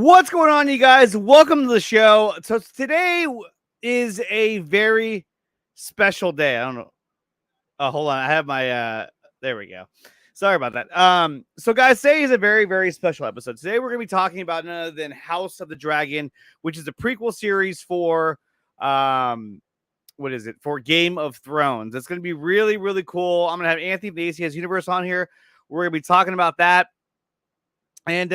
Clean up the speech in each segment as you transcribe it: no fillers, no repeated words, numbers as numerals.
What's going on, you guys? Welcome to the show. So today is a very special day. I don't know. Hold on. I have my there we go. Sorry about that. So guys, today is a very, very special episode. Today we're gonna be talking about none other than House of the Dragon, which is a prequel series for what is it? For Game of Thrones. It's gonna be really, really cool. I'm gonna have Anthony from the ACS Universe on here. We're gonna be talking about that. And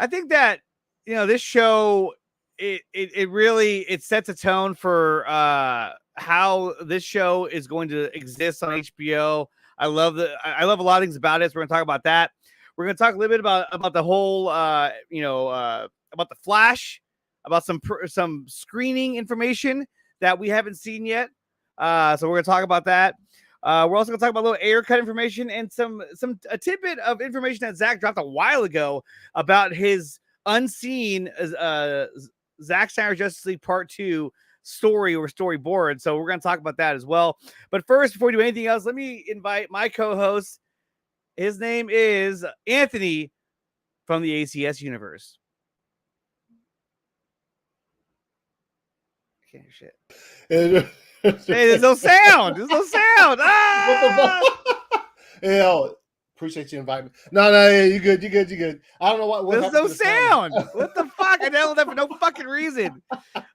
I think that this show it really sets a tone for how this show is going to exist on HBO. I love a lot of things about it. So we're gonna talk about that. We're gonna talk a little bit about the whole about the Flash, about some screening information that we haven't seen yet. So we're gonna talk about that. We're also going to talk about a little Ayer cut information and a tidbit of information that Zach dropped a while ago about his unseen Zack Snyder Justice League Part 2 story or storyboard. So we're going to talk about that as well. But first, before we do anything else, let me invite my co-host. His name is Anthony from the ACS Universe. I can't hear shit. Hey, there's no sound. There's no sound. Ah! Appreciate you inviting me. No, yeah, you good. I don't know what there's no sound. What the fuck? I downloaded that for no fucking reason.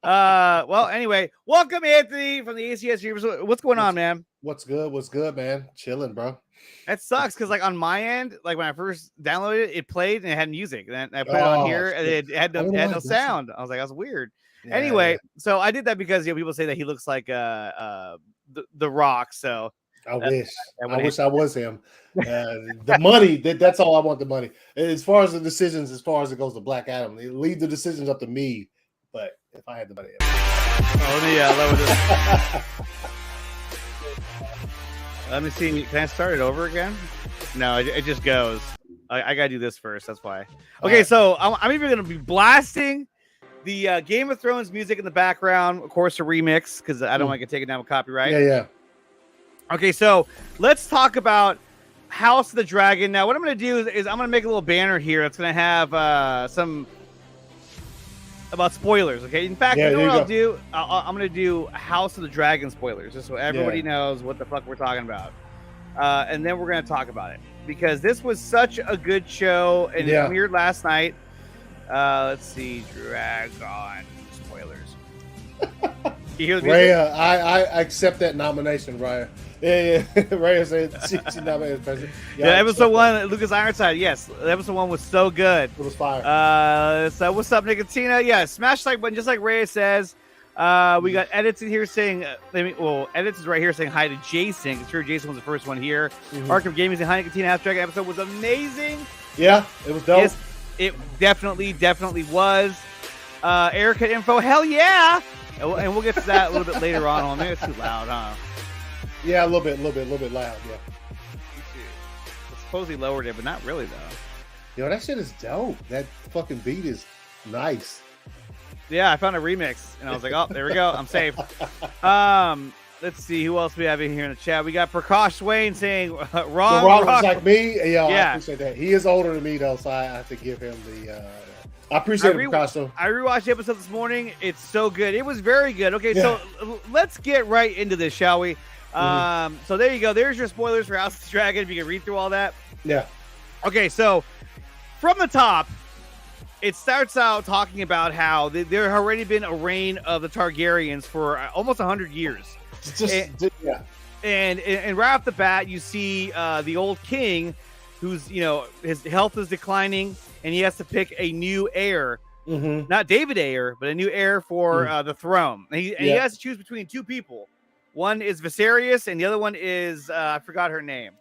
Well, anyway, welcome Anthony from the ACS Universe. What's going on, man? What's good, man? Chilling, bro. That sucks because, like, on my end, like when I first downloaded it, it played and it had music. And I put it on here and it had no sound. I was like, that's weird. Yeah, anyway, so I did that because people say that he looks like the Rock. So I wish I was him. The money, that's all I want. The money. As far as the decisions, as far as it goes to Black Adam, leave the decisions up to me. But if I had the money, let me see. Can I start it over again? No, it just goes. I gotta do this first. That's why. Okay, so I'm even gonna be blasting the Game of Thrones music in the background, of course, a remix, because I don't want to get taken down with copyright. Yeah. Okay, so let's talk about House of the Dragon. Now, what I'm going to do is I'm going to make a little banner here that's going to have some about spoilers, okay? In fact, you know what I'll do? I'm going to do House of the Dragon spoilers, just so everybody knows what the fuck we're talking about. And then we're going to talk about it, because this was such a good show, and it premiered last night. Let's see, Dragon spoilers. Raya, I accept that nomination, Raya. Yeah. Raya said she nominated president. Episode 1, Lucas Ironside. Yes, episode 1 was so good. It was fire. So what's up, Nicotina? Yeah, smash like button, just like Raya says. We got edits in here saying, edits is right here saying hi to Jason. I'm sure Jason was the first one here. Arkham Gaming saying hi, Nicotina. Half Dragon episode was amazing. Yeah, it was dope. Yes, it definitely was. Ayer cut info, hell yeah! And we'll get to that a little bit later on. Oh, maybe it's too loud, huh? Yeah, a little bit loud. Yeah. I suppose he lowered it, but not really though. Yo, that shit is dope. That fucking beat is nice. Yeah, I found a remix, and I was like, oh, there we go. I'm safe. Let's see who else we have in here in the chat. We got Prakash Swain saying wrong. Rock like me. Yeah, I appreciate that. He is older than me though, so I have to give him the. I appreciate it, Prakash. I rewatched the episode this morning. It's so good. It was very good. Okay, so let's get right into this, shall we? So there you go. There's your spoilers for House of the Dragon. If you can read through all that. Yeah. Okay, so from the top, it starts out talking about how there had already been a reign of the Targaryens for almost 100 years. And right off the bat, you see the old king, who's his health is declining, and he has to pick a new heir. Not David Ayer, but a new heir for the throne. And he has to choose between two people. One is Viserys, and the other one is I forgot her name.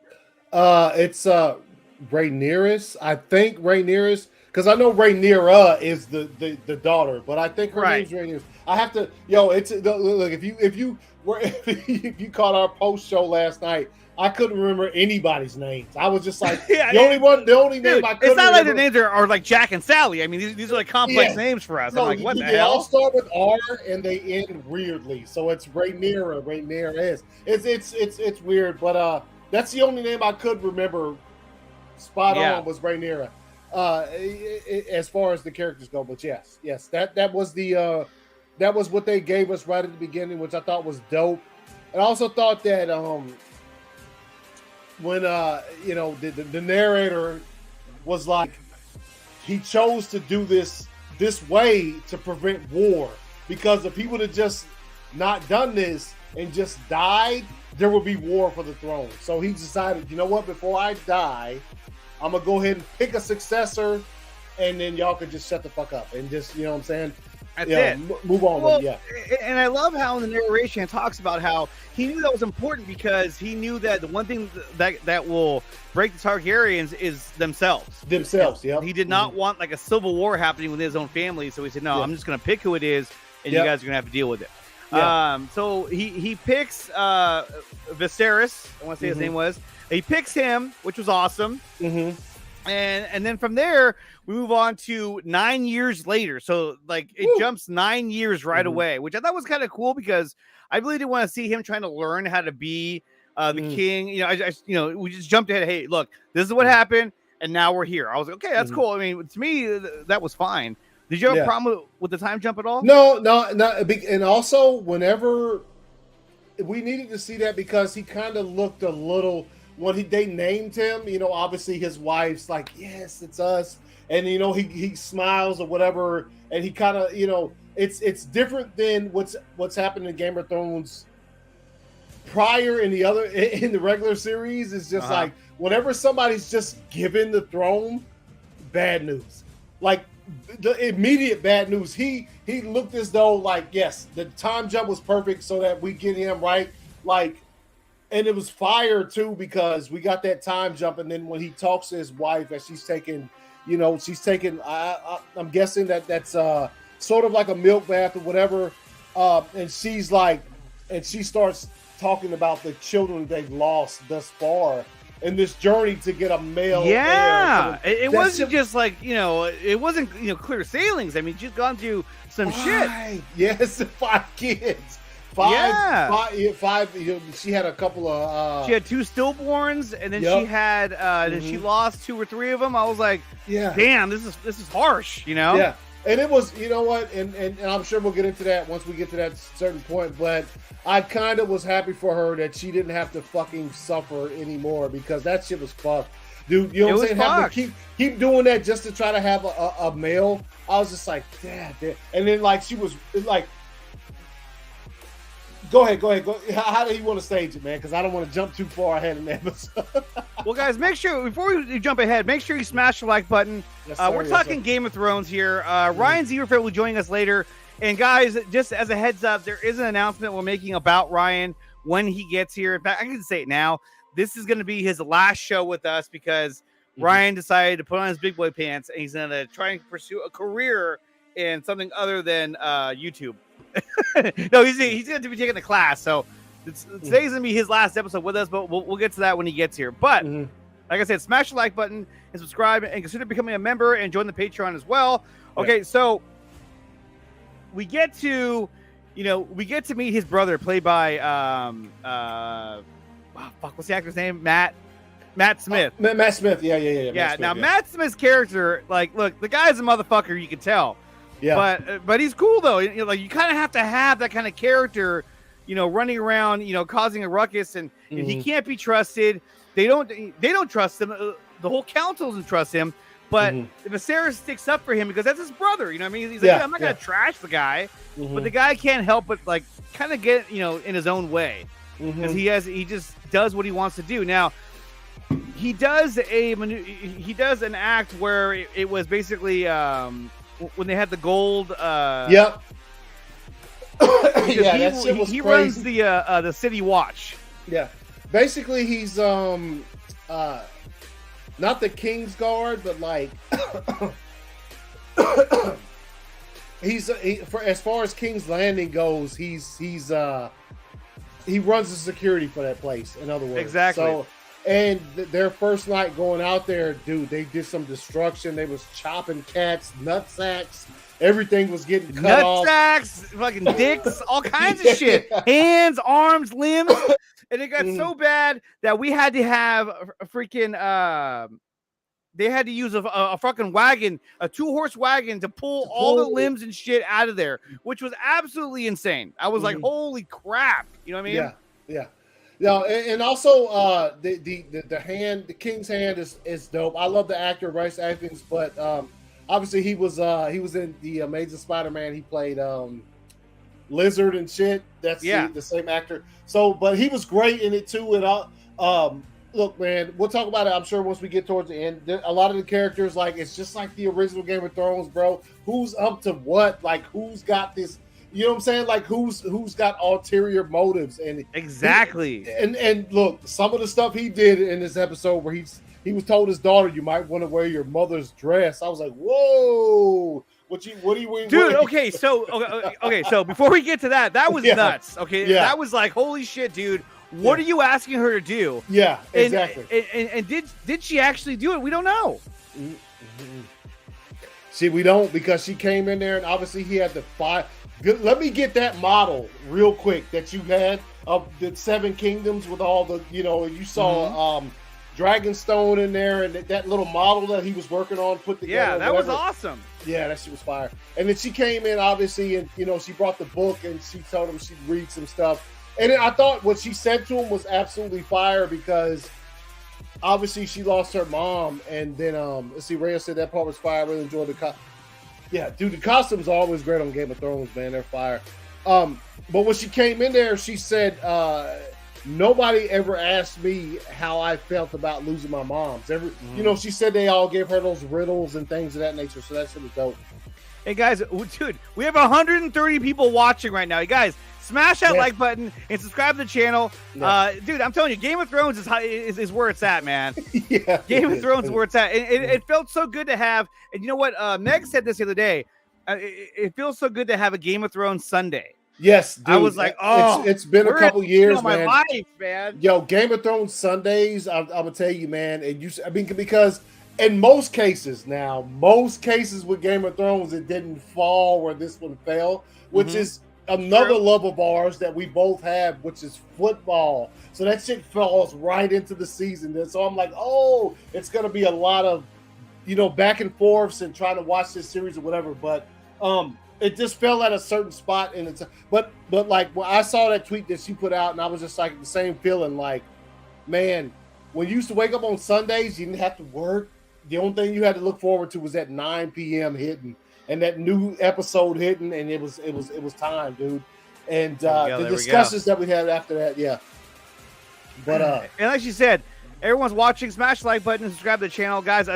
It's Rhaenyra. I think Rhaenyra, because I know Rhaenyra is the daughter, but I think her name's Rhaenyra. I have to. It's look if you caught our post show last night. I couldn't remember anybody's names. I was just like, the only name I couldn't It's not remember. like the names are like Jack and Sally. I mean, these are like complex names for us. No, I'm like, what the hell? They all start with R and they end weirdly. So it's Rhaenyra. It's weird, but that's the only name I could remember spot on was Rhaenyra. as far as the characters go. But yes, that was that was what they gave us right at the beginning, which I thought was dope. And I also thought that when the narrator was like, he chose to do this way to prevent war, because if he would have just not done this and just died, there would be war for the throne. So he decided, you know what, before I die, I'm gonna go ahead and pick a successor, and then y'all can just shut the fuck up and just, you know what I'm saying? That's it. Move on. Well, with it, yeah. And I love how in the narration it talks about how he knew that was important, because he knew that the one thing that will break the Targaryens is themselves. Yeah. He did not want like a civil war happening with his own family, so he said, "No, I'm just going to pick who it is, and you guys are going to have to deal with it." Yeah. So he picks Viserys. I want to say his name was. He picks him, which was awesome. And then from there, we move on to 9 years later. So like it jumps 9 years right away, which I thought was kind of cool, because I really did want to see him trying to learn how to be the king. We just jumped ahead. Hey, look, this is what happened, and now we're here. I was like, okay, that's cool. I mean, to me, that was fine. Did you have a problem with the time jump at all? No. And also, whenever we needed to see that, because he kind of looked a little, when they named him, obviously his wife's like, yes, it's us. And, he smiles or whatever. And he kind of, it's different than what's happened in Game of Thrones prior in the regular series. It's just like, whenever somebody's just given the throne, bad news. Like, the immediate bad news. He looked as though, like, yes, the time jump was perfect so that we get him right. Like, and it was fire too, because we got that time jump. And then when he talks to his wife, that she's taking, I'm guessing that's sort of like a milk bath or whatever. And she's like, and she starts talking about the children they've lost thus far in this journey to get a male. Yeah, it wasn't just like, it wasn't, clear sailings. I mean, she's gone through some shit. Yes, 5 kids. Five. She had a couple of. She had 2 stillborns, and then she had. Then she lost 2 or 3 of them. I was like, damn, this is harsh, Yeah, and it was, and I'm sure we'll get into that once we get to that certain point. But I kind of was happy for her that she didn't have to fucking suffer anymore, because that shit was fucked. Dude, you know what I'm saying? Having to keep doing that just to try to have a male. I was just like, damn. And then like she was like. Go ahead. How do you want to stage it, man? Because I don't want to jump too far ahead in the episode. Well, guys, make sure, before we jump ahead, make sure you smash the like button. Yes, we're talking Game of Thrones here. Ryan Zieverfeld will join us later. And guys, just as a heads up, there is an announcement we're making about Ryan when he gets here. In fact, I can say it now. This is going to be his last show with us, because Ryan decided to put on his big boy pants, and he's going to try and pursue a career in something other than YouTube. No, he's going to be taking the class. So today's going to be his last episode with us, but we'll get to that when he gets here. But like I said, smash the like button and subscribe, and consider becoming a member and join the Patreon as well. Okay, so we get to meet his brother, played by what's the actor's name? Matt Smith. Matt Smith. Yeah. Now Matt Smith's character, like, look, the guy's a motherfucker. You can tell. Yeah. But he's cool though. Like, you kind of have to have that kind of character, running around, causing a ruckus, and he can't be trusted. They don't trust him. The whole council doesn't trust him. But Viserys sticks up for him because that's his brother. You know what I mean? He's like, I'm not gonna trash the guy, but the guy can't help but like kind of get in his own way, because he just does what he wants to do. Now he does an act where it was basically when they had the gold. That shit was he crazy. runs the city watch. Yeah, basically he's not the King's Guard, but like as far as King's Landing goes, he runs the security for that place. In other words, exactly. So, and their first night going out there, dude, they did some destruction. They was chopping cats, nutsacks. Everything was getting cut off. Nutsacks, fucking dicks, all kinds of shit. Hands, arms, limbs. And it got so bad that we had to have a freaking they had to use a fucking wagon, a 2-horse wagon to pull all the limbs and shit out of there, which was absolutely insane. I was like, holy crap. You know what I mean? Yeah. Yeah, and also the hand, the king's hand is dope. I love the actor Bryce Atkins, but obviously he was in the Amazing Spider-Man. He played Lizard and shit. That's the same actor. So, but he was great in it too. And look, man, we'll talk about it, I'm sure, once we get towards the end. A lot of the characters, like, it's just like the original Game of Thrones, bro. Who's up to what? Like, who's got this? You know what I'm saying? Like, who's got ulterior motives? And exactly. And look, some of the stuff he did in this episode where he was told his daughter, you might want to wear your mother's dress. I was like, whoa. What do you mean? Dude, okay, so before we get to that was nuts. Okay, that was like, holy shit, dude. What are you asking her to do? Yeah, exactly. And did she actually do it? We don't know. See, we don't, because she came in there and obviously he had the 5. Let me get that model real quick that you had of the 7 kingdoms with all the, you saw Dragonstone in there, and that little model that he was working on put together. Yeah, that was awesome. Yeah, that shit was fire. And then she came in, obviously, and she brought the book and she told him she'd read some stuff. And then I thought what she said to him was absolutely fire, because obviously she lost her mom. And then let's see, Rhea said that part was fire. I really enjoyed the yeah, dude, the costumes are always great on Game of Thrones, man. They're fire. But when she came in there, she said, nobody ever asked me how I felt about losing my mom. She said they all gave her those riddles and things of that nature. So that shit was dope. Hey, guys, dude, we have 130 people watching right now. You guys, smash that like button and subscribe to the channel. Yeah. Dude, I'm telling you, Game of Thrones is where it's at, man. Game of Thrones is where it's at. It felt so good to have. And you know what? Meg said this the other day. It feels so good to have a Game of Thrones Sunday. Yes, dude. I was like, oh, it's been a couple years, man. My life, man. Yo, Game of Thrones Sundays, I'm gonna tell you, man. Because in most cases with Game of Thrones, it didn't fall where this one fell, which is another love of ours that we both have, which is football. So that shit falls right into the season. And so I'm like, oh, it's gonna be a lot of, back and forths and trying to watch this series or whatever. But it just fell at a certain spot, and but like when I saw that tweet that she put out, and I was just like the same feeling, like, man, when you used to wake up on Sundays, you didn't have to work. The only thing you had to look forward to was that 9 p.m. hitting and that new episode hitting, and it was time, dude. And the discussions that we had after that, yeah. But and like she said, everyone's watching. Smash the like button and subscribe to the channel, guys.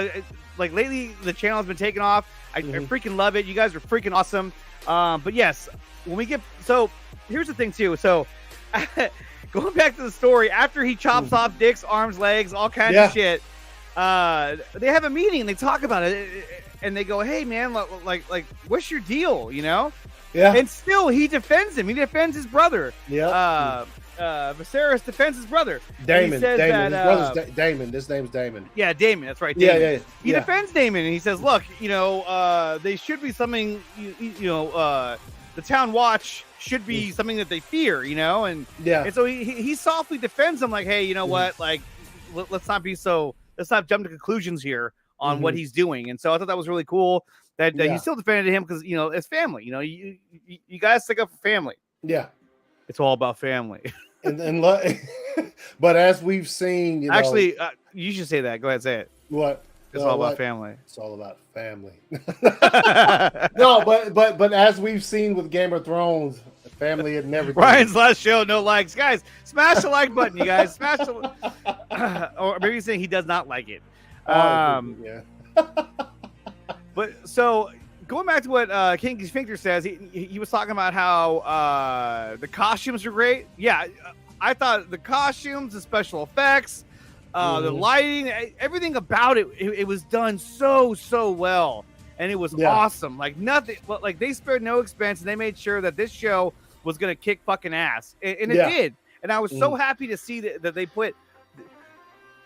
Like lately, the channel has been taking off. I freaking love it. You guys are freaking awesome. But yes, when we get here's the thing too. So going back to the story, after he chops off Dick's arms, legs, all kinds of shit. They have a meeting and they talk about it, and they go, "Hey, man, like, what's your deal?" Yeah. And still, he defends him. He defends his brother. Yeah. Viserys defends his brother. Daemon. He says Daemon. His brother's Daemon. This name's Daemon. Yeah, Daemon. That's right. Daemon. Yeah. He defends Daemon, and he says, "Look, they should be something. The Town Watch should be something that they fear. And so he softly defends him, like, hey, you know what? Like, let's not jump to conclusions here on what he's doing." And so I thought that was really cool that he still defended him, because it's family. You guys stick up for family. Yeah, it's all about family. and but as we've seen, actually, you should say that. Go ahead, say it. What? It's all about family. It's all about family. No, but as we've seen with Game of Thrones, family and everything. Ryan's last show, no likes. Guys, smash the like button, you guys. Smash the or maybe he's saying he does not like it. Yeah. But so going back to what King Sphincter says, he was talking about how the costumes are great. Yeah, I thought the costumes, the special effects, the lighting, everything about it was done so well, and it was awesome. Like nothing, like they spared no expense, and they made sure that this show was gonna kick fucking ass, and it did. And I was so happy to see that they put.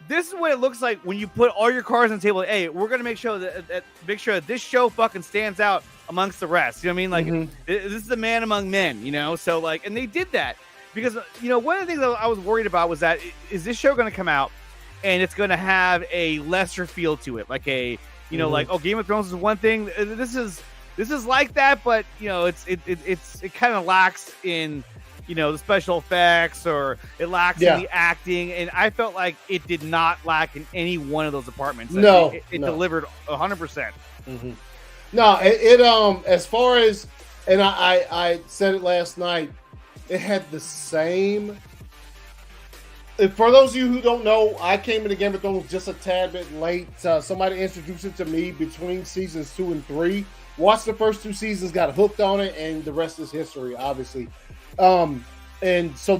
This is what it looks like when you put all your cards on the table. Hey, we're gonna make sure that this show fucking stands out amongst the rest. You know what I mean? Like this is the man among men. So and they did that because one of the things I was worried about was that is this show gonna come out and it's going to have a lesser feel to it, like a like, oh, Game of Thrones is one thing. This is like that, but it kind of lacks in the special effects, or it lacks in the acting, and I felt like it did not lack in any one of those departments. No, it delivered 100%. No, it as far as, and I said it last night, it had the same. For those of you who don't know, I came into Game of Thrones just a tad bit late. Somebody introduced it to me between seasons 2 and 3. Watched the first 2 seasons, got hooked on it, and the rest is history, obviously. And so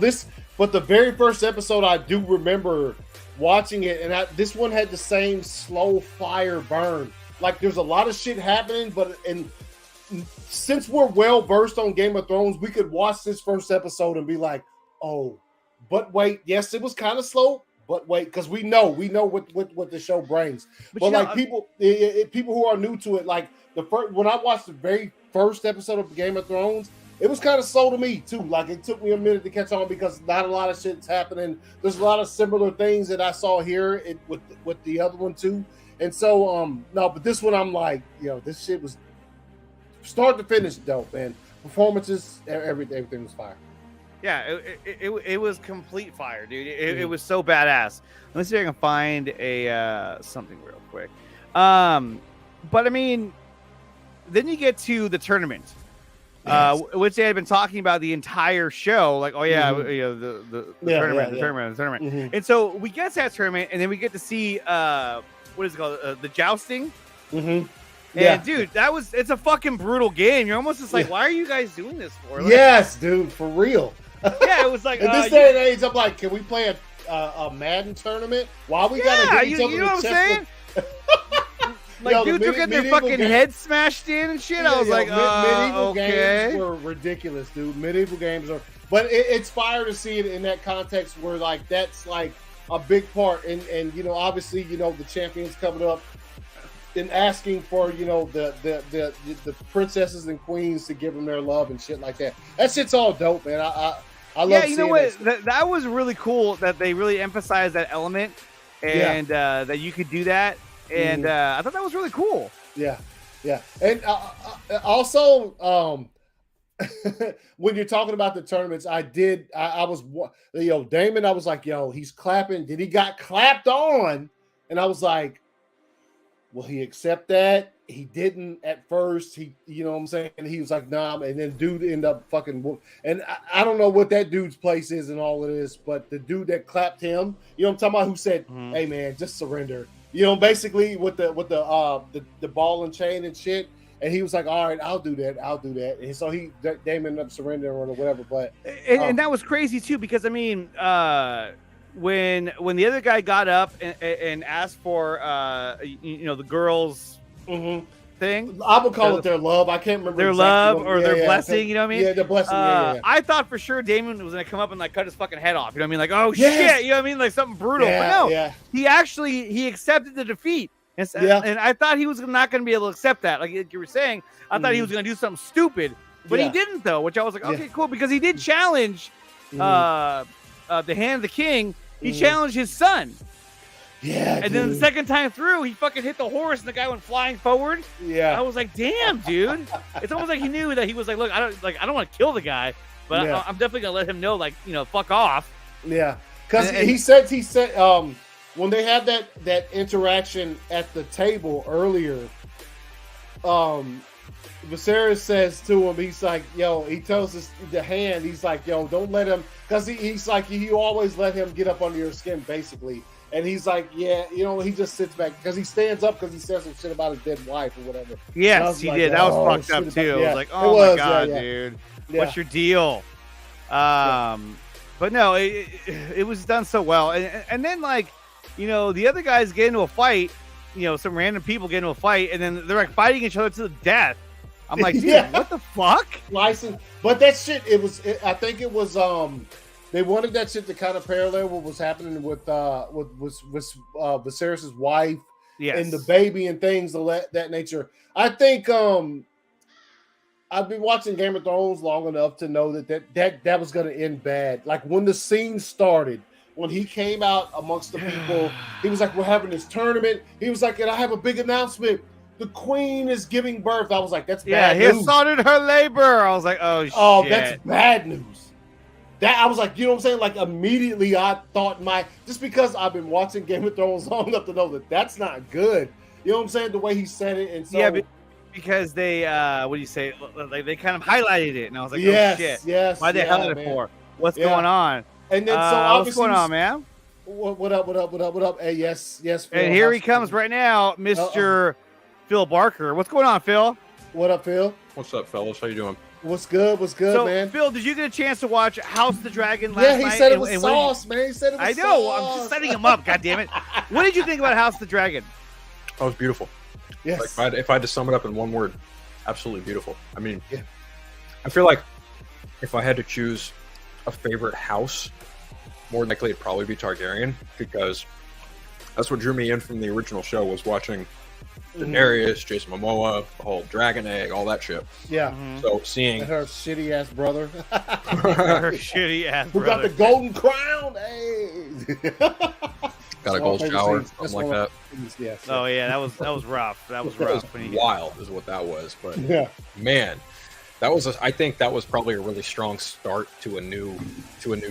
but the very first episode, I do remember watching it, and this one had the same slow fire burn. Like, there's a lot of shit happening, and since we're well versed on Game of Thrones, we could watch this first episode and be like, oh, but wait, yes, it was kind of slow, but wait, because we know what the show brings. But like, people who are new to it, like when I watched the very first episode of Game of Thrones, it was kind of slow to me too. Like, it took me a minute to catch on because not a lot of shit's happening. There's a lot of similar things that I saw here with the other one too. And so no, but this one I'm like, this shit was start to finish dope, man. Performances, everything was fire. Yeah, it was complete fire, dude. It was so badass. Let me see if I can find a something real quick. But I mean, then you get to the tournament, which they had been talking about the entire show. Like, oh yeah, the tournament. And so we get to that tournament, and then we get to see what is it called, the jousting. And dude, it's a fucking brutal game. You're almost just like, why are you guys doing this for? Like, yes, dude, for real. Yeah, it was like in this day and age, I'm like, can we play a Madden tournament? Why we gotta hit each other? You know what I'm saying? Like, dudes were getting their fucking heads smashed in and shit. I was like, medieval games were ridiculous, dude. Medieval games are, but it's fire to see it in that context where like that's like a big part, and obviously the champions coming up and asking for the princesses and queens to give them their love and shit like that. That shit's all dope, man. I love. Yeah, you know what? That was really cool that they really emphasized that element, and that you could do that, and I thought that was really cool. Yeah, and also when you're talking about the tournaments, I was Daemon. I was like, he's clapping. Did he got clapped on? And I was like, will he accept that? He didn't at first. He, you know what I'm saying? And he was like, nah. And then dude ended up fucking. And I don't know what that dude's place is in all of this, but the dude that clapped him, you know what I'm talking about, who said, hey man, just surrender. Basically with the ball and chain and shit. And he was like, all right, I'll do that. And so Daemon ended up surrendering or whatever. But and that was crazy too, because I mean, when the other guy got up and asked for the girls thing, I would call it their love. I can't remember their love or their blessing. You know what I mean? Yeah, their blessing. I thought for sure Daemon was gonna come up and like cut his fucking head off. You know what I mean? Like, oh shit, you know what I mean? Like something brutal. But no, he accepted the defeat. And I thought he was not going to be able to accept that. Like you were saying, I thought he was going to do something stupid, but he didn't, though, which I was like, okay, cool, because he did challenge the Hand of the King. He challenged his son. Yeah, and then the second time through, he fucking hit the horse, and the guy went flying forward. Yeah, I was like, damn, dude. It's almost like he knew that he was like, look, I don't want to kill the guy, but I'm definitely going to let him know, like, fuck off. Yeah, because he said. When they had that interaction at the table earlier, Viserys says to him, he's like, he tells the Hand, he's like, don't let him, because he's like, you always let him get up under your skin, basically. And he's like, he just sits back, because he stands up because he says some shit about his dead wife or whatever. Yes, he did. That was fucked up, too. I was like, oh my God, dude. What's your deal? But no, it was done so well. And then, like, the other guys get into a fight, some random people get into a fight, and then they're like fighting each other to the death. I'm like, dude, what the fuck? License. But that shit, I think it was, they wanted that shit to kind of parallel what was happening with Viserys' wife and the baby and things of that nature. I think, I've been watching Game of Thrones long enough to know that was going to end bad. Like when the scene started, when he came out amongst the people, he was like, we're having this tournament. He was like, and I have a big announcement. The queen is giving birth. I was like, that's bad news. He started her labor. I was like, oh, shit. That's bad news. That I was like, you know what I'm saying? Like immediately I thought just because I've been watching Game of Thrones long enough to know that that's not good. You know what I'm saying? The way he said it. And so, yeah, because they, what do you say? Like they kind of highlighted it. And I was like, yes, oh, shit. Yes. Why they highlighted it for? What's going on? And then so obviously, what's going on, man? What up? Hey, yes. Phil, and here he comes right now, Mr. Phil Barker. What's going on, Phil? What up, Phil? What's up, fellas? How you doing? What's good, man? Phil, did you get a chance to watch House of the Dragon last night? Yeah, he said it was sauce, man. He said it was I know. Sauce. I'm just setting him up, goddammit. What did you think about House of the Dragon? Oh, it was beautiful. Yes. Like, if I had to sum it up in one word, absolutely beautiful. I mean, I feel like if I had to choose a favorite house, more than likely it'd probably be Targaryen, because that's what drew me in from the original show, was watching Daenerys, Jason Momoa, the whole dragon egg, all that shit. Yeah. So seeing her shitty ass brother. Her shitty ass brother. Who got the golden crown? Hey. Got a gold shower, something like that. Yes. Oh yeah, that was rough. That was rough. Wild is what that was. But man, that was I think that was probably a really strong start to a new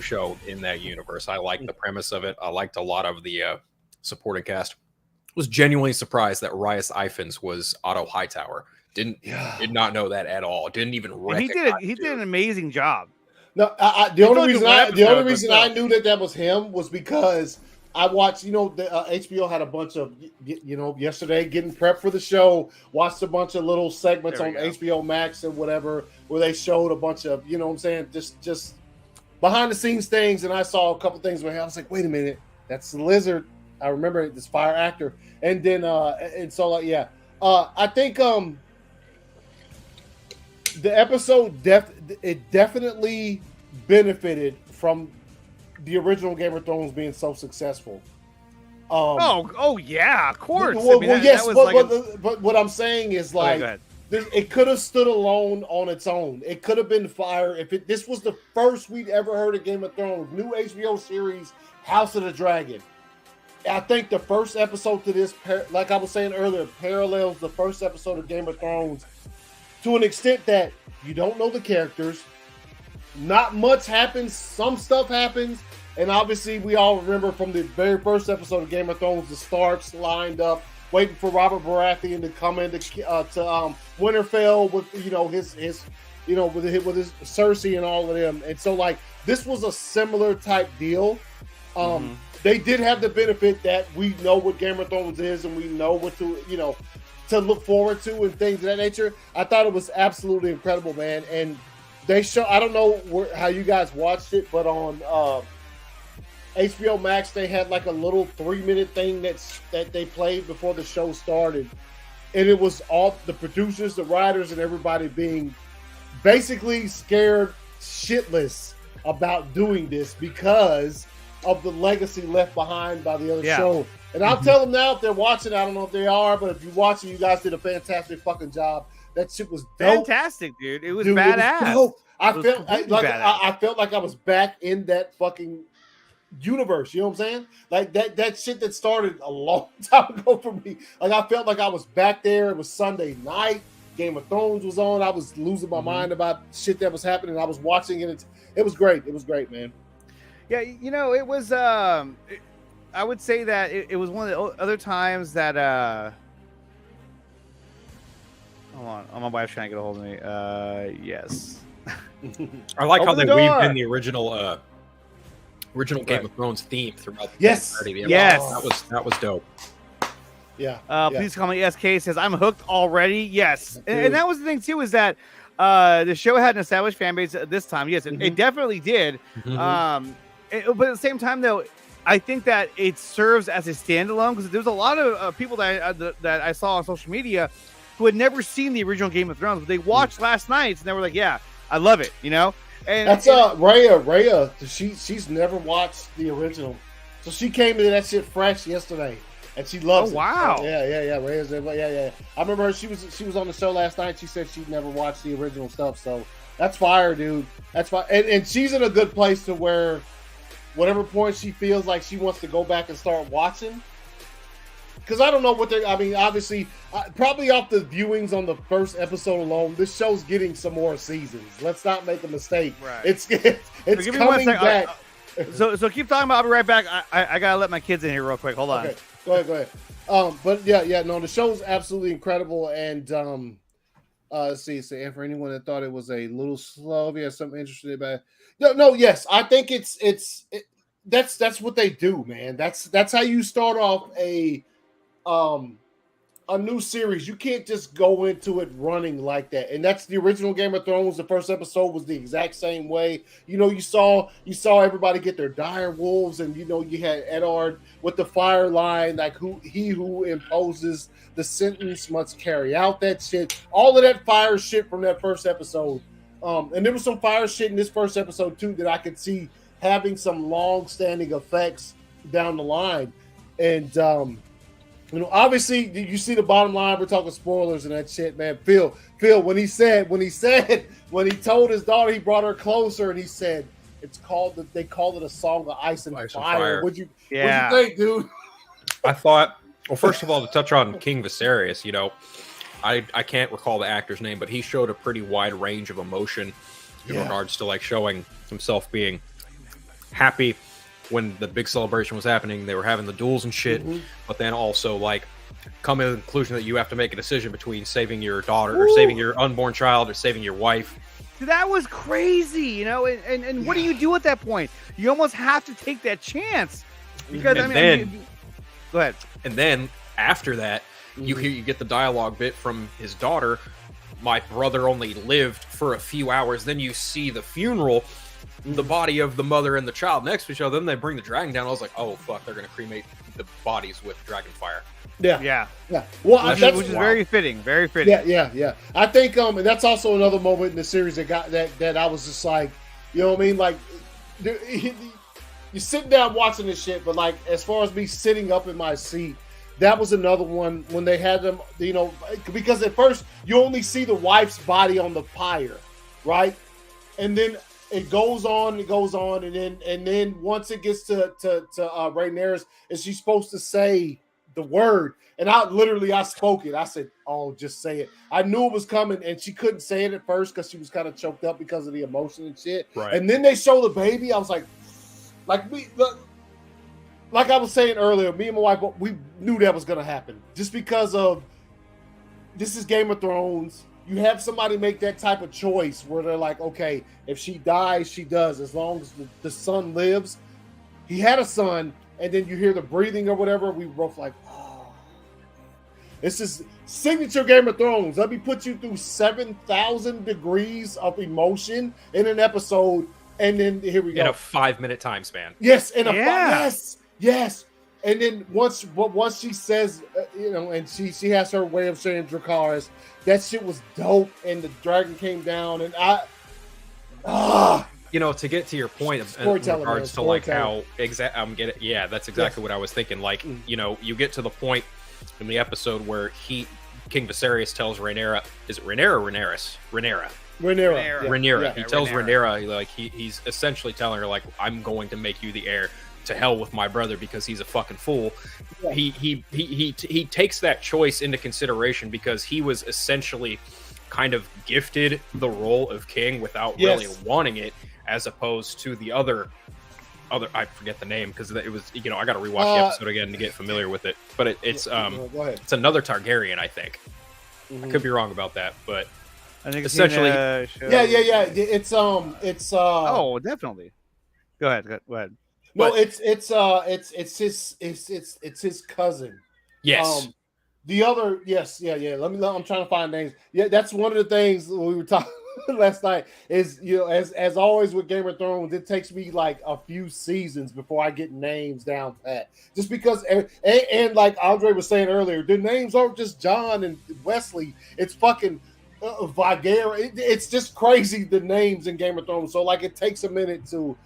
show in that universe. I liked the premise of it. I liked a lot of the supporting cast. Was genuinely surprised that Rhys Ifans was Otto Hightower. Did not know that at all. Didn't even recognize. He did an amazing job. No, the only reason I knew that was him was because I watched. The HBO had a bunch of yesterday getting prepped for the show. Watched a bunch of little segments on HBO Max and whatever where they showed a bunch of just behind the scenes things, and I saw a couple things where I was like, wait a minute, that's the lizard. I remember this fire actor, and then I think the episode definitely benefited from the original Game of Thrones being so successful. Yeah, of course. But what I'm saying is it could have stood alone on its own. It could have been fire if this was the first we'd ever heard of Game of Thrones, new HBO series, House of the Dragon. I think the first episode to this, like I was saying earlier, parallels the first episode of Game of Thrones to an extent that you don't know the characters. Not much happens. Some stuff happens. And obviously, we all remember from the very first episode of Game of Thrones, the Starks lined up, waiting for Robert Baratheon to come into Winterfell with his Cersei and all of them. And so, this was a similar type deal. They did have the benefit that we know what Game of Thrones is and we know what to look forward to and things of that nature. I thought it was absolutely incredible, man. And they show, I don't know how you guys watched it, but on HBO Max, they had a little 3-minute thing that they played before the show started. And it was all the producers, the writers, and everybody being basically scared shitless about doing this because of the legacy left behind by the other show. And I'll tell them now if they're watching, I don't know if they are, but if you're watching, you guys did a fantastic fucking job. That shit was dope. Fantastic, dude. It was badass. It was I felt like I was back in that fucking universe. You know what I'm saying? Like that shit that started a long time ago for me. Like I felt like I was back there. It was Sunday night. Game of Thrones was on. I was losing my mind about shit that was happening. I was watching it. It was great. It was great, man. Yeah, it was. I would say that it was one of the other times that. Hold on, my wife's trying to get a hold of me. Yes. I like how they weaved in the original Game of Thrones theme throughout. Yes. Yes. That was dope. Yeah. Please call me SK says I'm hooked already. Yes, and that was the thing too, is that the show had an established fan base at this time. Yes, it definitely did. But at the same time, though, I think that it serves as a standalone because there's a lot of people that I saw on social media who had never seen the original Game of Thrones, but they watched last night and they were like, "Yeah, I love it," And that's Rhea. She's never watched the original, so she came into that shit fresh yesterday, and she loves it. Wow. Yeah. Rhea's yeah. I remember her, she was on the show last night. She said she'd never watched the original stuff, so that's fire, dude. That's fire, and she's in a good place to where whatever point she feels like she wants to go back and start watching. Because I don't know what they're. I mean, obviously, probably off the viewings on the first episode alone, this show's getting some more seasons. Let's not make a mistake. Right. It's coming back. So keep talking about. I'll be right back. I gotta let my kids in here real quick. Hold on. Okay, go ahead. But no, the show's absolutely incredible. And let's see. And for anyone that thought it was a little slow, if you have something interesting about it. No, yes, I think that's what they do, man. That's how you start off a new series. You can't just go into it running like that. And that's the original Game of Thrones. The first episode was the exact same way. You saw everybody get their dire wolves, and you had Eddard with the fire line, like he who imposes the sentence must carry out that shit. All of that fire shit from that first episode. And there was some fire shit in this first episode too that I could see having some long-standing effects down the line. And obviously, you see the bottom line. We're talking spoilers and that shit, man. Phil, when he told his daughter, he brought her closer, and he said, they called it a song of ice and fire. What'd you think, dude? I thought, well, first of all, to touch on King Viserys, I can't recall the actor's name, but he showed a pretty wide range of emotion in regards to like showing himself being happy when the big celebration was happening. They were having the duels and shit, but then also like coming to the conclusion that you have to make a decision between saving your daughter or saving your unborn child or saving your wife. That was crazy, and what do you do at that point? You almost have to take that chance because go ahead. And then after that, you get the dialogue bit from his daughter. My brother only lived for a few hours. Then you see the funeral, the body of the mother and the child next to each other. Then they bring the dragon down. I was like, oh fuck, they're gonna cremate the bodies with dragon fire. Yeah. Well, which is very fitting. Very fitting. Yeah. I think, and that's also another moment in the series that I was just like, you know what I mean? Like, you're sitting down watching this shit, but like, as far as me sitting up in my seat, that was another one when they had them, because at first you only see the wife's body on the pyre, right? And then it goes on, and then once it gets to Rhaenyra, and she's supposed to say the word, and I spoke it. I said, "Oh, just say it." I knew it was coming, and she couldn't say it at first because she was kind of choked up because of the emotion and shit. Right. And then they show the baby. I was like I was saying earlier, me and my wife, we knew that was going to happen just because of this is Game of Thrones. You have somebody make that type of choice where they're like, okay, if she dies, she does. As long as the son lives. He had a son, and then you hear the breathing or whatever. We were both like, oh. This is signature Game of Thrones. Let me put you through 7,000 degrees of emotion in an episode, and then here we go. In a 5-minute time span. Yes, yes. And then once she says, and she has her way of saying Dracarys, that shit was dope. And the dragon came down, and to get to your point in regards to like how I'm getting, that's exactly what I was thinking. Like, you get to the point in the episode where King Viserys tells Rhaenyra, is it Rhaenyra or Rhaenyra? Rhaenyra. He tells Rhaenyra, like he's essentially telling her, like, I'm going to make you the heir. To hell with my brother because he's a fucking fool. Yeah. He takes that choice into consideration because he was essentially kind of gifted the role of king without really wanting it, as opposed to the other I forget the name because it was I got to rewatch the episode again to get familiar with it. But it's it's another Targaryen, I think. I could be wrong about that, but I think essentially It's oh, definitely. Go ahead. No, it's his cousin. Yes. The other, I'm trying to find names. Yeah, that's one of the things we were talking last night. Is as always with Game of Thrones, it takes me like a few seasons before I get names down pat. Just because, and like Andre was saying earlier, the names aren't just John and Wesley. It's fucking Vigera. It's just crazy the names in Game of Thrones. So like it takes a minute to,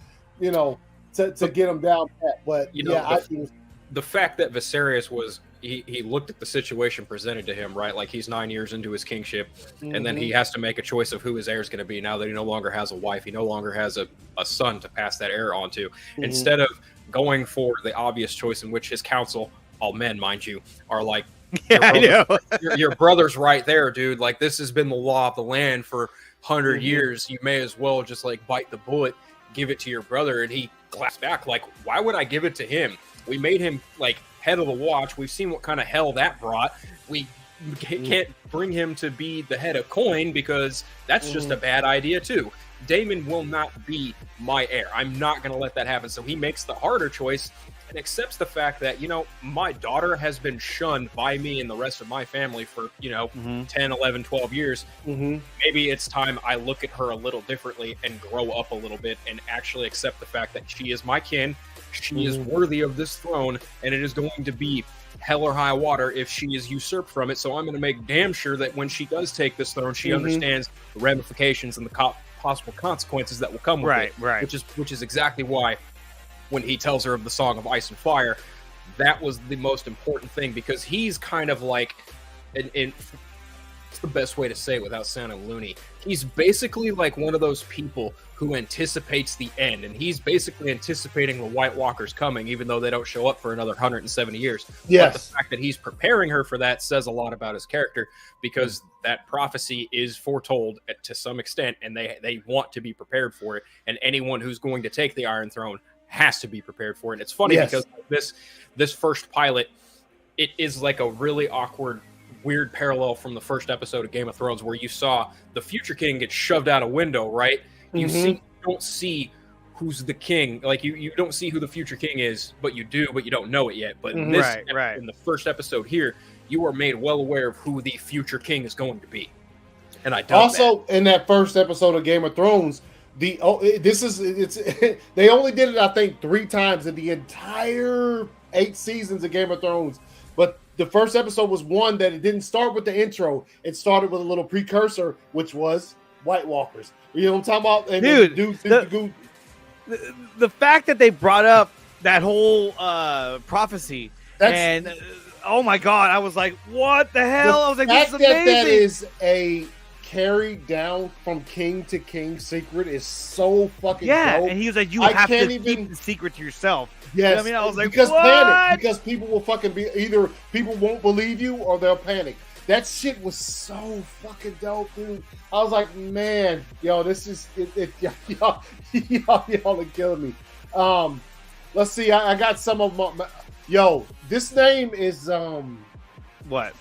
to get them down pat. But the fact that Viserys was, he looked at the situation presented to him, right? Like he's 9 years into his kingship, and then he has to make a choice of who his heir is going to be now that he no longer has a wife. He no longer has a son to pass that heir on to. Instead of going for the obvious choice in which his council, all men, mind you, are like, your brother's right there, dude. Like, this has been the law of the land for 100 years. You may as well just like bite the bullet, give it to your brother. And he claps back like, why would I give it to him? We made him like head of the watch. We've seen what kind of hell that brought. We can't bring him to be the head of coin because that's just a bad idea too. Daemon will not be my heir. I'm not going to let that happen. So he makes the harder choice and accepts the fact that, you know, my daughter has been shunned by me and the rest of my family for, you know, 10, 11, 12 years. Maybe it's time I look at her a little differently and grow up a little bit and actually accept the fact that she is my kin. She is worthy of this throne, and it is going to be hell or high water if she is usurped from it. So I'm going to make damn sure that when she does take this throne, she understands the ramifications and the possible consequences that will come with it. Which is exactly why when he tells her of the Song of Ice and Fire, that was the most important thing, because he's kind of like, it's the best way to say it without sounding loony. He's basically like one of those people who anticipates the end, and he's basically anticipating the White Walkers coming, even though they don't show up for another 170 years. But the fact that he's preparing her for that says a lot about his character, because that prophecy is foretold to some extent, and they want to be prepared for it. And anyone who's going to take the Iron Throne has to be prepared for it. And it's funny because this first pilot, it is like a really awkward, weird parallel from the first episode of Game of Thrones, where you saw the future king get shoved out a window, right? You don't see who's the king. Like you don't see who the future king is, but you don't know it yet. But in in the first episode here, you are made well aware of who the future king is going to be. And I don't also in that first episode of Game of Thrones, they only did it, I think, 3 times in the entire 8 seasons of Game of Thrones. But the first episode was one that it didn't start with the intro. It started with a little precursor, which was White Walkers. You know what I'm talking about? And the fact that they brought up that whole prophecy, and oh my god, I was like, what the hell? I was like, this is amazing. That is a carried down from king to king secret is so fucking dope. And he was like, you have to keep the secret to yourself. Yes, you know what I mean? I was like, because panic, because people will fucking be either people won't believe you or they'll panic. That shit was so fucking dope, dude. I was like, man, yo, this is y'all are killing me. Let's see, I got some of my yo. This name is what?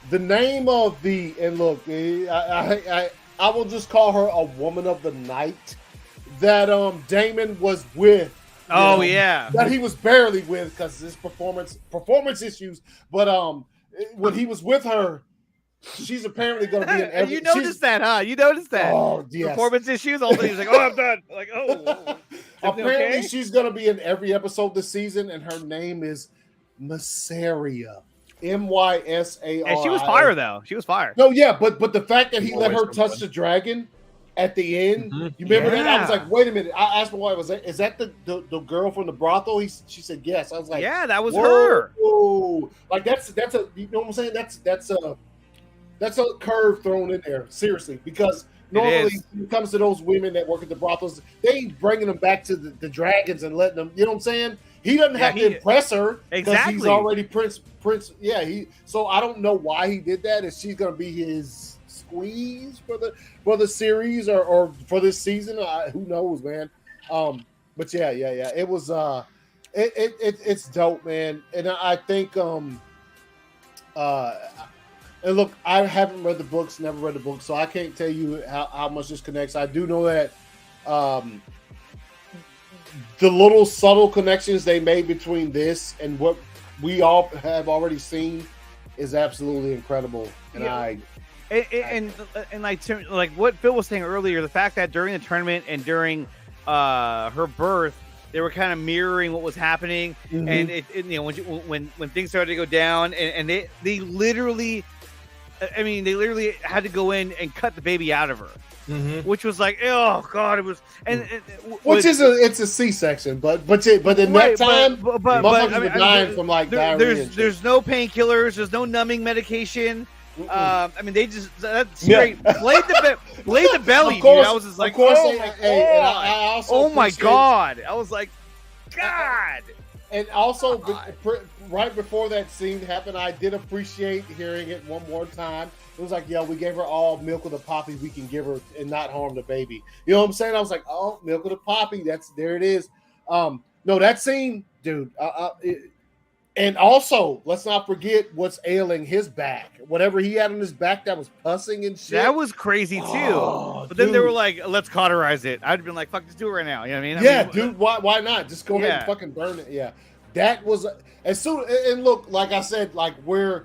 The name of the, and look, I will just call her a woman of the night that Daemon was with. That he was barely with because his performance issues. But when he was with her, she's apparently going to be in every. You noticed that, huh? You noticed that? Oh, yes. Performance issues. All he's like, oh, I'm done. Like, oh. Apparently, she's going to be in every episode this season, and her name is Mysaria. Mysaria. And she was fire, though. She was fire. No, yeah, but the fact that he let her touch the dragon at the end, you remember that? I was like, wait a minute. I asked my wife, is that the girl from the brothel? She said yes. I was like, yeah, that was her. Like that's a, you know what I'm saying? That's a curve thrown in there, seriously, because normally when it comes to those women that work at the brothels, they ain't bringing them back to the dragons and letting them, you know what I'm saying? He doesn't have to impress her because he's already prince. Yeah, so I don't know why he did that. Is she's gonna be his squeeze for the series or for this season? Who knows, man. But yeah. It was it's dope, man. And I think and look, I haven't read the books, never read the books, so I can't tell you how much this connects. I do know that the little subtle connections they made between this and what we all have already seen is absolutely incredible. And and like what Phil was saying earlier, the fact that during the tournament and during her birth, they were kind of mirroring what was happening, and when things started to go down, and they literally had to go in and cut the baby out of her. which was like, oh god, it was, and it's a C-section, but in that time, motherfuckers were dying from like diarrhea. There's no painkillers, there's no numbing medication. I mean, they just straight played the belly, dude. I was just like, oh my god. I was like, God. And also, right before that scene happened, I did appreciate hearing it one more time. It was like, we gave her all milk of the poppy we can give her and not harm the baby. You know what I'm saying? I was like, oh, milk of the poppy. There it is. No, that scene, dude. And also, let's not forget what's ailing his back. Whatever he had on his back that was pussing and shit. That was crazy too. But then they were like, let's cauterize it. I'd have been like, fuck, just do it right now. You know what I mean? Dude, why not? Just go ahead and fucking burn it. Yeah. That was as soon and look, like I said, like we're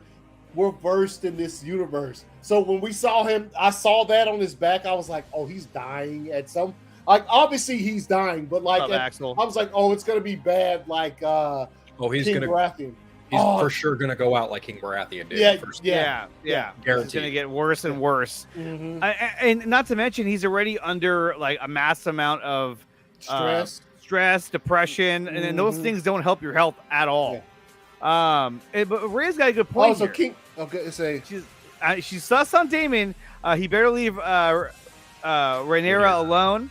versed in this universe. So when we saw him, I saw that on his back. I was like, oh, he's dying at some obviously he's dying, but like I was like, oh, it's gonna be bad, like he's King gonna Baratheon. He's for sure gonna go out like King Baratheon did. Yeah. It's gonna get worse and worse. And not to mention, he's already under like a mass amount of stress, depression, and then those things don't help your health at all. But Ray's got a good point. So King, she's sus on Daemon. He better leave Rhaenyra alone.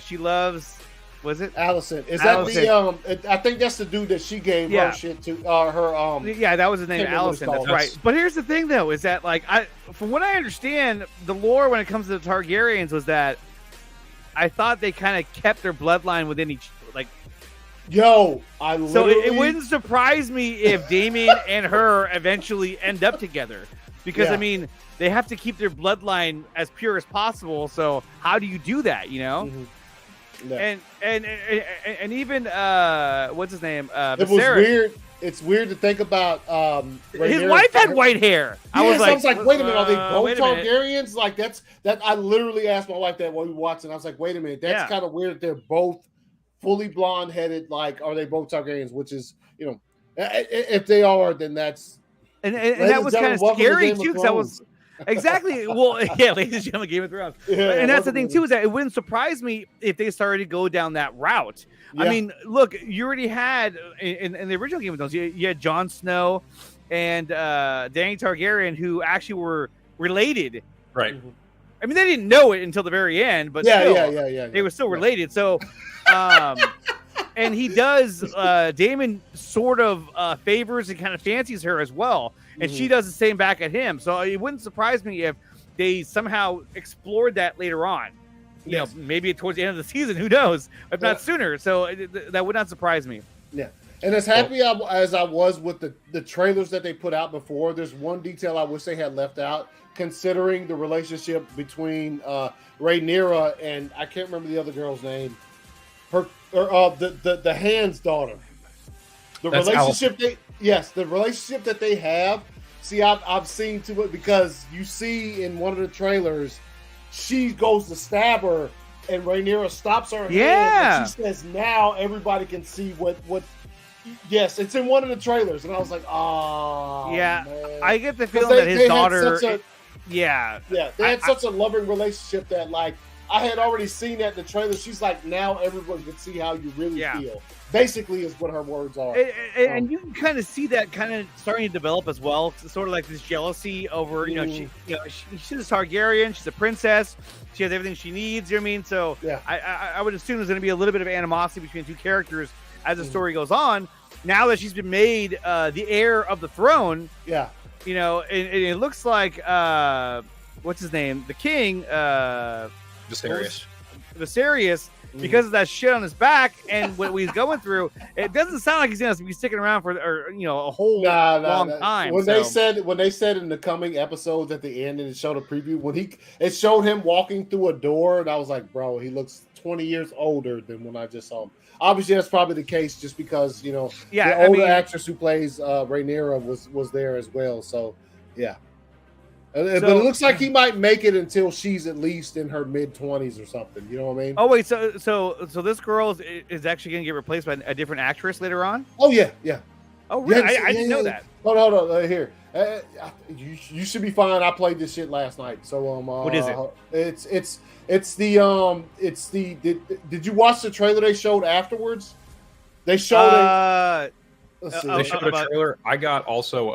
She loves. Was it Allison? Is Allison. That the I think that's the dude that she gave her shit to her that was his name, Allison. That's right. But here's the thing though, is that like from what I understand, the lore when it comes to the Targaryens was that I thought they kind of kept their bloodline within each so it wouldn't surprise me if Daemon and her eventually end up together, because I mean they have to keep their bloodline as pure as possible. So how do you do that? You know. And even what's his name? It was weird. It's weird to think about. His wife had white hair. I was like, wait a minute, are they both Targaryens? Like that. I literally asked my wife that while we were watching. I was like, wait a minute, that's kind of weird. They're both fully blonde headed. Like, are they both Targaryens? Which is, if they are, then that's and that was kind of scary too, because that was. Exactly. Well, ladies and gentlemen, Game of Thrones. And that's the thing too, is that it wouldn't surprise me if they started to go down that route. I mean, look, you already had in the original Game of Thrones, you had Jon Snow and Dany Targaryen, who actually were related. Right. I mean, they didn't know it until the very end, but they were still related. So, and he does Daemon sort of favors and kind of fancies her as well. And she does the same back at him. So it wouldn't surprise me if they somehow explored that later on. You know, maybe towards the end of the season. Who knows? If not sooner. So that would not surprise me. Yeah. And as happy as I was with the trailers that they put out before, there's one detail I wish they had left out, considering the relationship between Rhaenyra and I can't remember the other girl's name. The Hand's daughter. The relationship that they have. See, I've seen to it because you see in one of the trailers, she goes to stab her, and Rhaenyra stops her hand. And she says, "Now everybody can see what." Yes, it's in one of the trailers, and I was like, "Oh, man." I get the feeling that his daughter. They had such a loving relationship that, like, I had already seen that in the trailer. She's like, now everyone can see how you really feel. Basically, is what her words are. And you can kind of see that kind of starting to develop as well. It's sort of like this jealousy over, she's a Targaryen. She's a princess. She has everything she needs. You know what I mean? So I would assume there's going to be a little bit of animosity between the two characters as the story goes on. Now that she's been made the heir of the throne, and it looks like what's his name, the king, Viserys, because of that shit on his back and what he's going through, it doesn't sound like he's going to be sticking around for a whole long time. When they said in the coming episodes at the end, and it showed a preview it showed him walking through a door, and I was like, bro, he looks 20 years older than when I just saw him. Obviously, that's probably the case, just because the older actress who plays Rhaenyra was there as well. So yeah. But it looks like he might make it until she's at least in her mid-20s or something. You know what I mean? Oh wait, so this girl is actually going to get replaced by a different actress later on? Oh yeah. Oh really? I didn't know that. Hold on, here. You should be fine. I played this shit last night. So what is it? It's the did you watch the trailer they showed afterwards? They showed they showed a trailer. I got also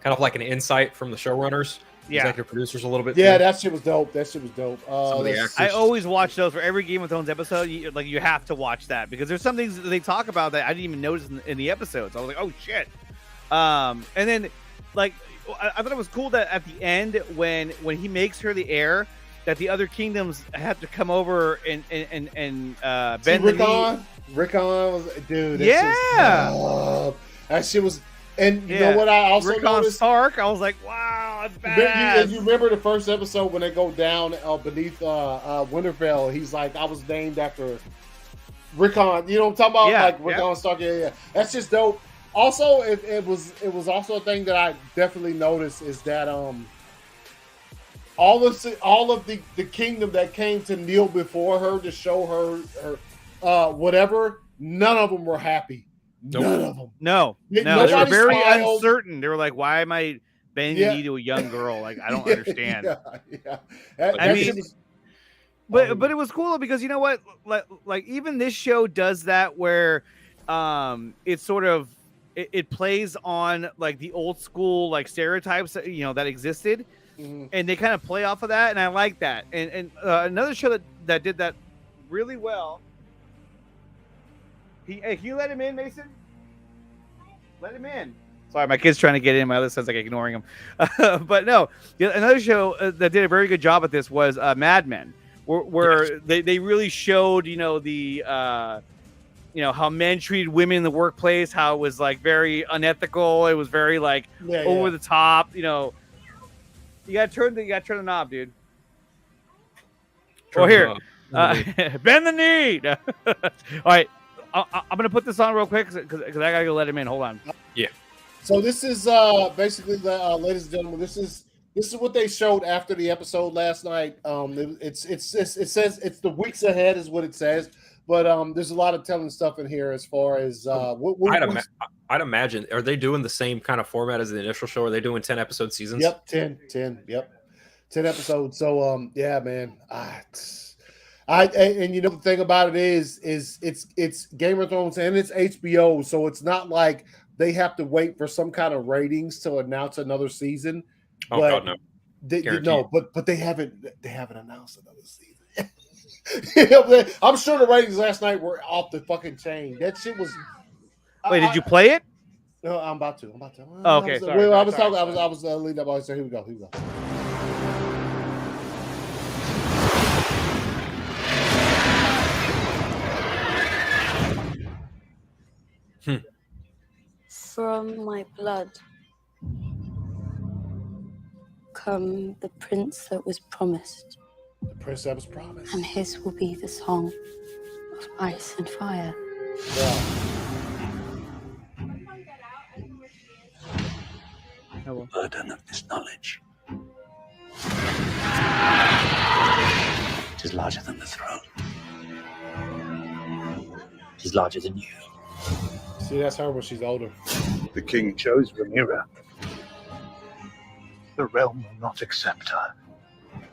kind of like an insight from the showrunners, executive producers a little bit. Yeah, that shit was dope. Some of the actors. I always watch those for every Game of Thrones episode. You have to watch that because there's some things that they talk about that I didn't even notice in the episodes. I was like, oh shit. And then like I thought it was cool that at the end when he makes her the heir, that the other kingdoms have to come over and bend the knee. Rickon was dude. Yeah, that shit was. And you know what I also Rickon noticed? Stark. I was like, wow, that's badass. You remember the first episode when they go down beneath Winterfell? He's like, I was named after Rickon. You know what I'm talking about? Yeah, like Rickon Stark. Yeah. That's just dope. Also, it was also a thing that I definitely noticed is that all of the kingdom that came to kneel before her to show her whatever, none of them were happy. Nope. None of them. No. They were very uncertain. They were like, why am I bending the knee to a young girl? Like, I don't understand. I mean, but it was cool because you know what? Like even this show does that where it's sort of it plays on like the old school like stereotypes that, that existed, and they kind of play off of that, and I like that. And another show that did that really well. Hey, can you let him in, Mason? Let him in. Sorry, my kid's trying to get in. My other son's like ignoring him. But no, another show that did a very good job at this was Mad Men, where they really showed, the how men treated women in the workplace, how it was like very unethical. It was very like over the top. You gotta turn the knob, dude. Here, bend the knee. All right. I'm gonna put this on real quick because I gotta go let him in. Hold on. Yeah. So this is basically, ladies and gentlemen, this is what they showed after the episode last night. It says it's the weeks ahead is what it says, but there's a lot of telling stuff in here as far as I'd imagine. Are they doing the same kind of format as the initial show? Are they doing 10 episode seasons? Yep, 10. Yep, 10 episodes. So yeah, man. And the thing about it is it's Game of Thrones and it's HBO, so it's not like they have to wait for some kind of ratings to announce another season. Oh God, no! But they haven't announced another season. I'm sure the ratings last night were off the fucking chain. That shit was. Wait, did you play it? No, I'm about to. Oh, okay, sorry. I was leading up. I said, here we go. From my blood come the prince that was promised. The prince that was promised. And his will be the song of ice and fire. Yeah. The burden of this knowledge. It is larger than the throne. It is larger than you. See, that's her when she's older. The king chose Rhaenyra. The realm will not accept her.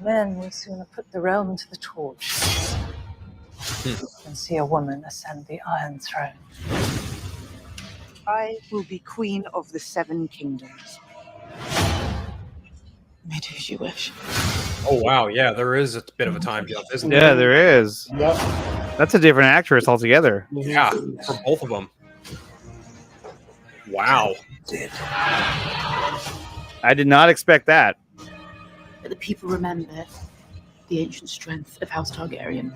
Men will sooner put the realm to the torch than see a woman ascend the Iron Throne. I will be queen of the 7 kingdoms. May do as you wish. Oh wow, yeah, there is a bit of a time jump, isn't there? Yeah, there is. Yep. That's a different actress altogether. Yeah, for both of them. Wow. I did not expect that. The people remember the ancient strength of House Targaryen.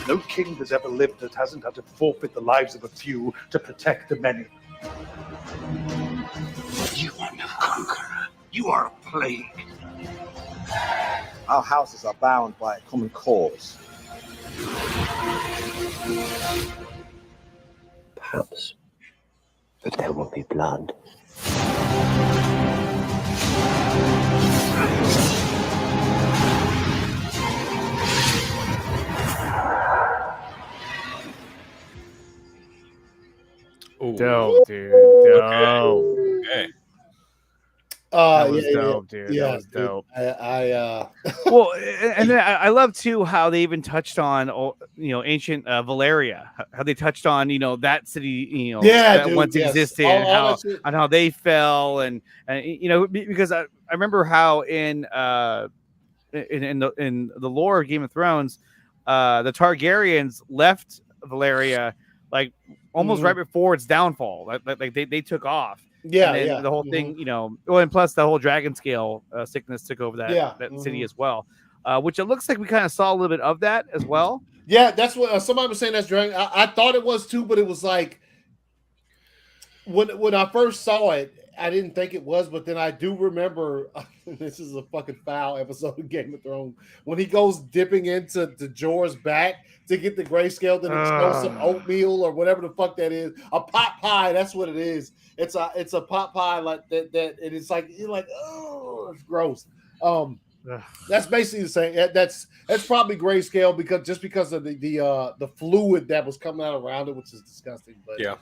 No king that's ever lived that hasn't had to forfeit the lives of a few to protect the many. You are no conqueror. You are a plague. Our houses are bound by a common cause. Perhaps. But there will be blood. Oh, Dope, dude. Dope. Okay. That was dope, dude. Yeah, that was dope. Well, and then I love too how they even touched on, ancient Valeria. How they touched on, that city, that once existed, and how they fell, and because I remember how in the lore of Game of Thrones, the Targaryens left Valeria like almost right before its downfall. Like they took off. Yeah, and then the whole thing, and plus the whole dragon scale sickness took over that city as well, which it looks like we kind of saw a little bit of that as well. Yeah, that's what somebody was saying. That's dragon. I thought it was too, but it was like when I first saw it, I didn't think it was, but then I do remember. This is a fucking foul episode of Game of Thrones when he goes dipping into the Jorah's back to get the grayscale, then expose some oatmeal or whatever the fuck that is. A pot pie, that's what it is. It's a pot pie like that, and it's like you're like, oh, it's gross. That's basically the same. That's probably grayscale because of the fluid that was coming out around it, which is disgusting. But yeah.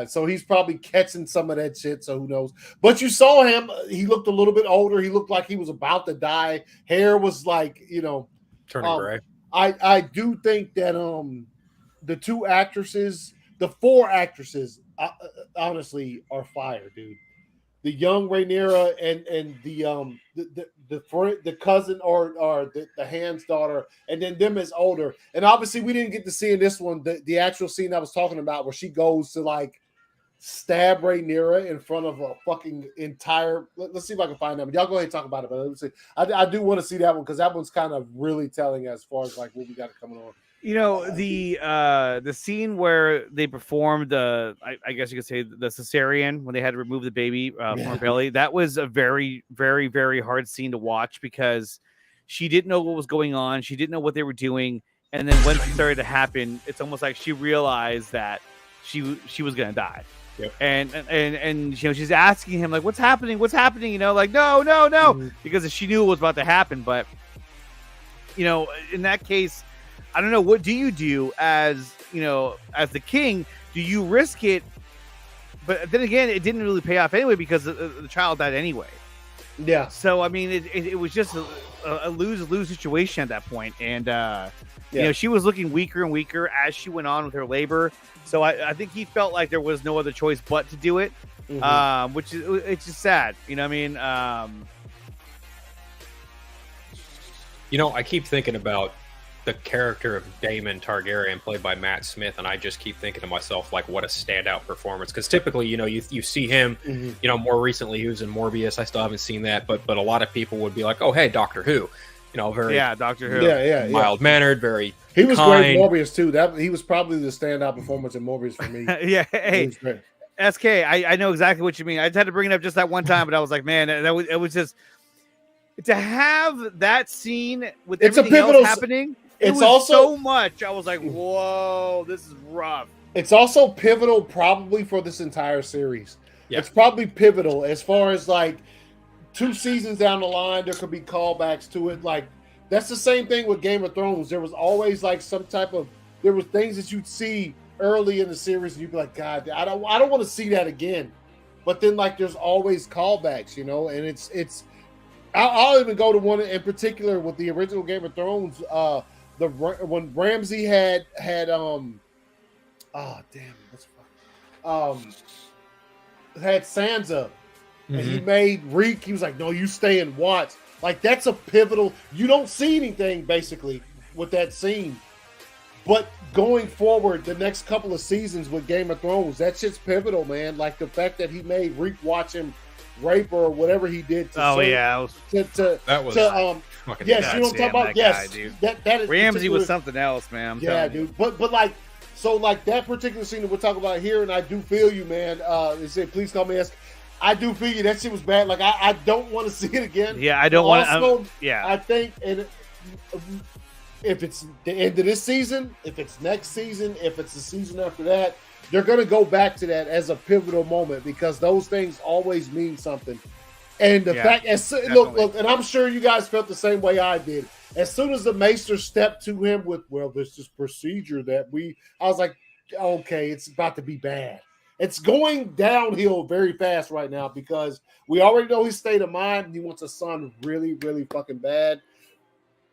So he's probably catching some of that shit. So who knows? But you saw him. He looked a little bit older. He looked like he was about to die. Hair was like turning gray. I do think that the two actresses, the four actresses, honestly are fire, dude. The young Rhaenyra and the cousin or the Hand's daughter, and then them as older. And obviously, we didn't get to see in this one the actual scene I was talking about, where she goes to like stab Rhaenyra in front of a fucking entire. Let's see if I can find that. Y'all go ahead and talk about it. But let's see. I do want to see that one because that one's kind of really telling as far as like what we got coming on. The scene where they performed I guess you could say the cesarean when they had to remove the baby from her belly. That was a very, very, very hard scene to watch because she didn't know what was going on. She didn't know what they were doing. And then when it started to happen, it's almost like she realized that she was going to die. Yep. And she's asking him like, what's happening? Like, no, because she knew what was about to happen. But, in that case, I don't know. What do you do as the king? Do you risk it? But then again, it didn't really pay off anyway because the child died anyway. Yeah. So, I mean, it was just a lose-lose situation at that point. And, she was looking weaker and weaker as she went on with her labor. So I think he felt like there was no other choice but to do it, which is it's just sad. You know what I mean? I keep thinking about the character of Daemon Targaryen played by Matt Smith, and I just keep thinking to myself, like, what a standout performance. Because typically, you see him, more recently he was in Morbius. I still haven't seen that, but a lot of people would be like, oh, hey, Doctor Who. Very Doctor Who. Yeah. Mild-mannered, very He was kind. great in Morbius, too. He was probably the standout performance in Morbius for me. Yeah, hey, SK, I know exactly what you mean. I just had to bring it up just that one time, but I was like, man, it was just... To have that scene with everything else happening... It's also so much. I was like, whoa, this is rough. It's also pivotal probably for this entire series. Yeah. It's probably pivotal as far as like 2 seasons down the line, there could be callbacks to it. Like that's the same thing with Game of Thrones. There was always like there were things that you'd see early in the series and you'd be like, God, I don't want to see that again. But then like there's always callbacks, and it's I'll even go to one in particular with the original Game of Thrones, when Ramsay had had Sansa and he made Reek, he was like, no, you stay and watch. Like that's a pivotal. You don't see anything basically with that scene, but going forward the next couple of seasons with Game of Thrones, that shit's pivotal, man. Like the fact that he made Reek watch him rape or whatever he did to that was yes, you know what I'm talking about? Yes, guy, dude. That is Ramsay was something else, man. Dude. But like so like that particular scene that we're talking about here, and I do feel you, man. They say please call me ask. I do feel you. That shit was bad. Like I don't want to see it again. Yeah, I don't want to. I think if it's the end of this season, if it's next season, if it's the season after that, they're going to go back to that as a pivotal moment because those things always mean something. And the fact, look, and I'm sure you guys felt the same way I did. As soon as the Maester stepped to him with, well, this is procedure that I was like, okay, it's about to be bad. It's going downhill very fast right now because we already know his state of mind. He wants a son really, really fucking bad.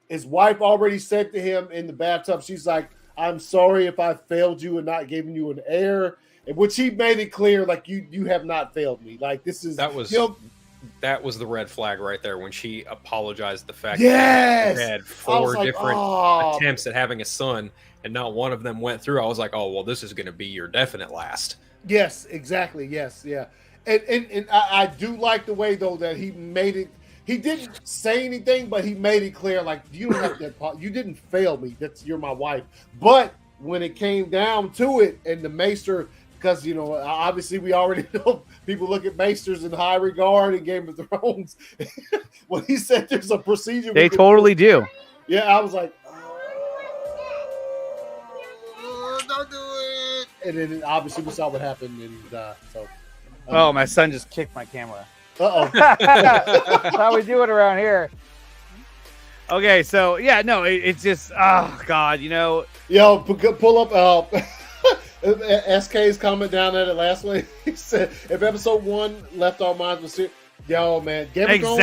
His wife already said to him in the bathtub, she's like, I'm sorry if I failed you and not giving you an heir. In which he made it clear, like, you have not failed me. Like, this is... That was the red flag right there when she apologized the fact that she had 4 different attempts at having a son and not one of them went through. I was like, oh, well, this is going to be your definite last. Yes, exactly. Yes, yeah. And I do like the way, though, that he made it. He didn't say anything, but he made it clear, like, you don't have that. You didn't fail me. You're my wife. But when it came down to it, and the maester, because, you know, obviously we already know people look at maesters in high regard in Game of Thrones. When he said there's a procedure, they totally do. Yeah, I was like, don't do it. And then obviously we saw what happened, and so. Oh, my son just kicked my camera. Uh-oh. That's how we do it around here. Okay, so yeah, no, it's just, oh God, you know. Yo, pull up SK's comment down at it last week. He said, if episode 1 left our minds with serious, yo, man. Game of Thrones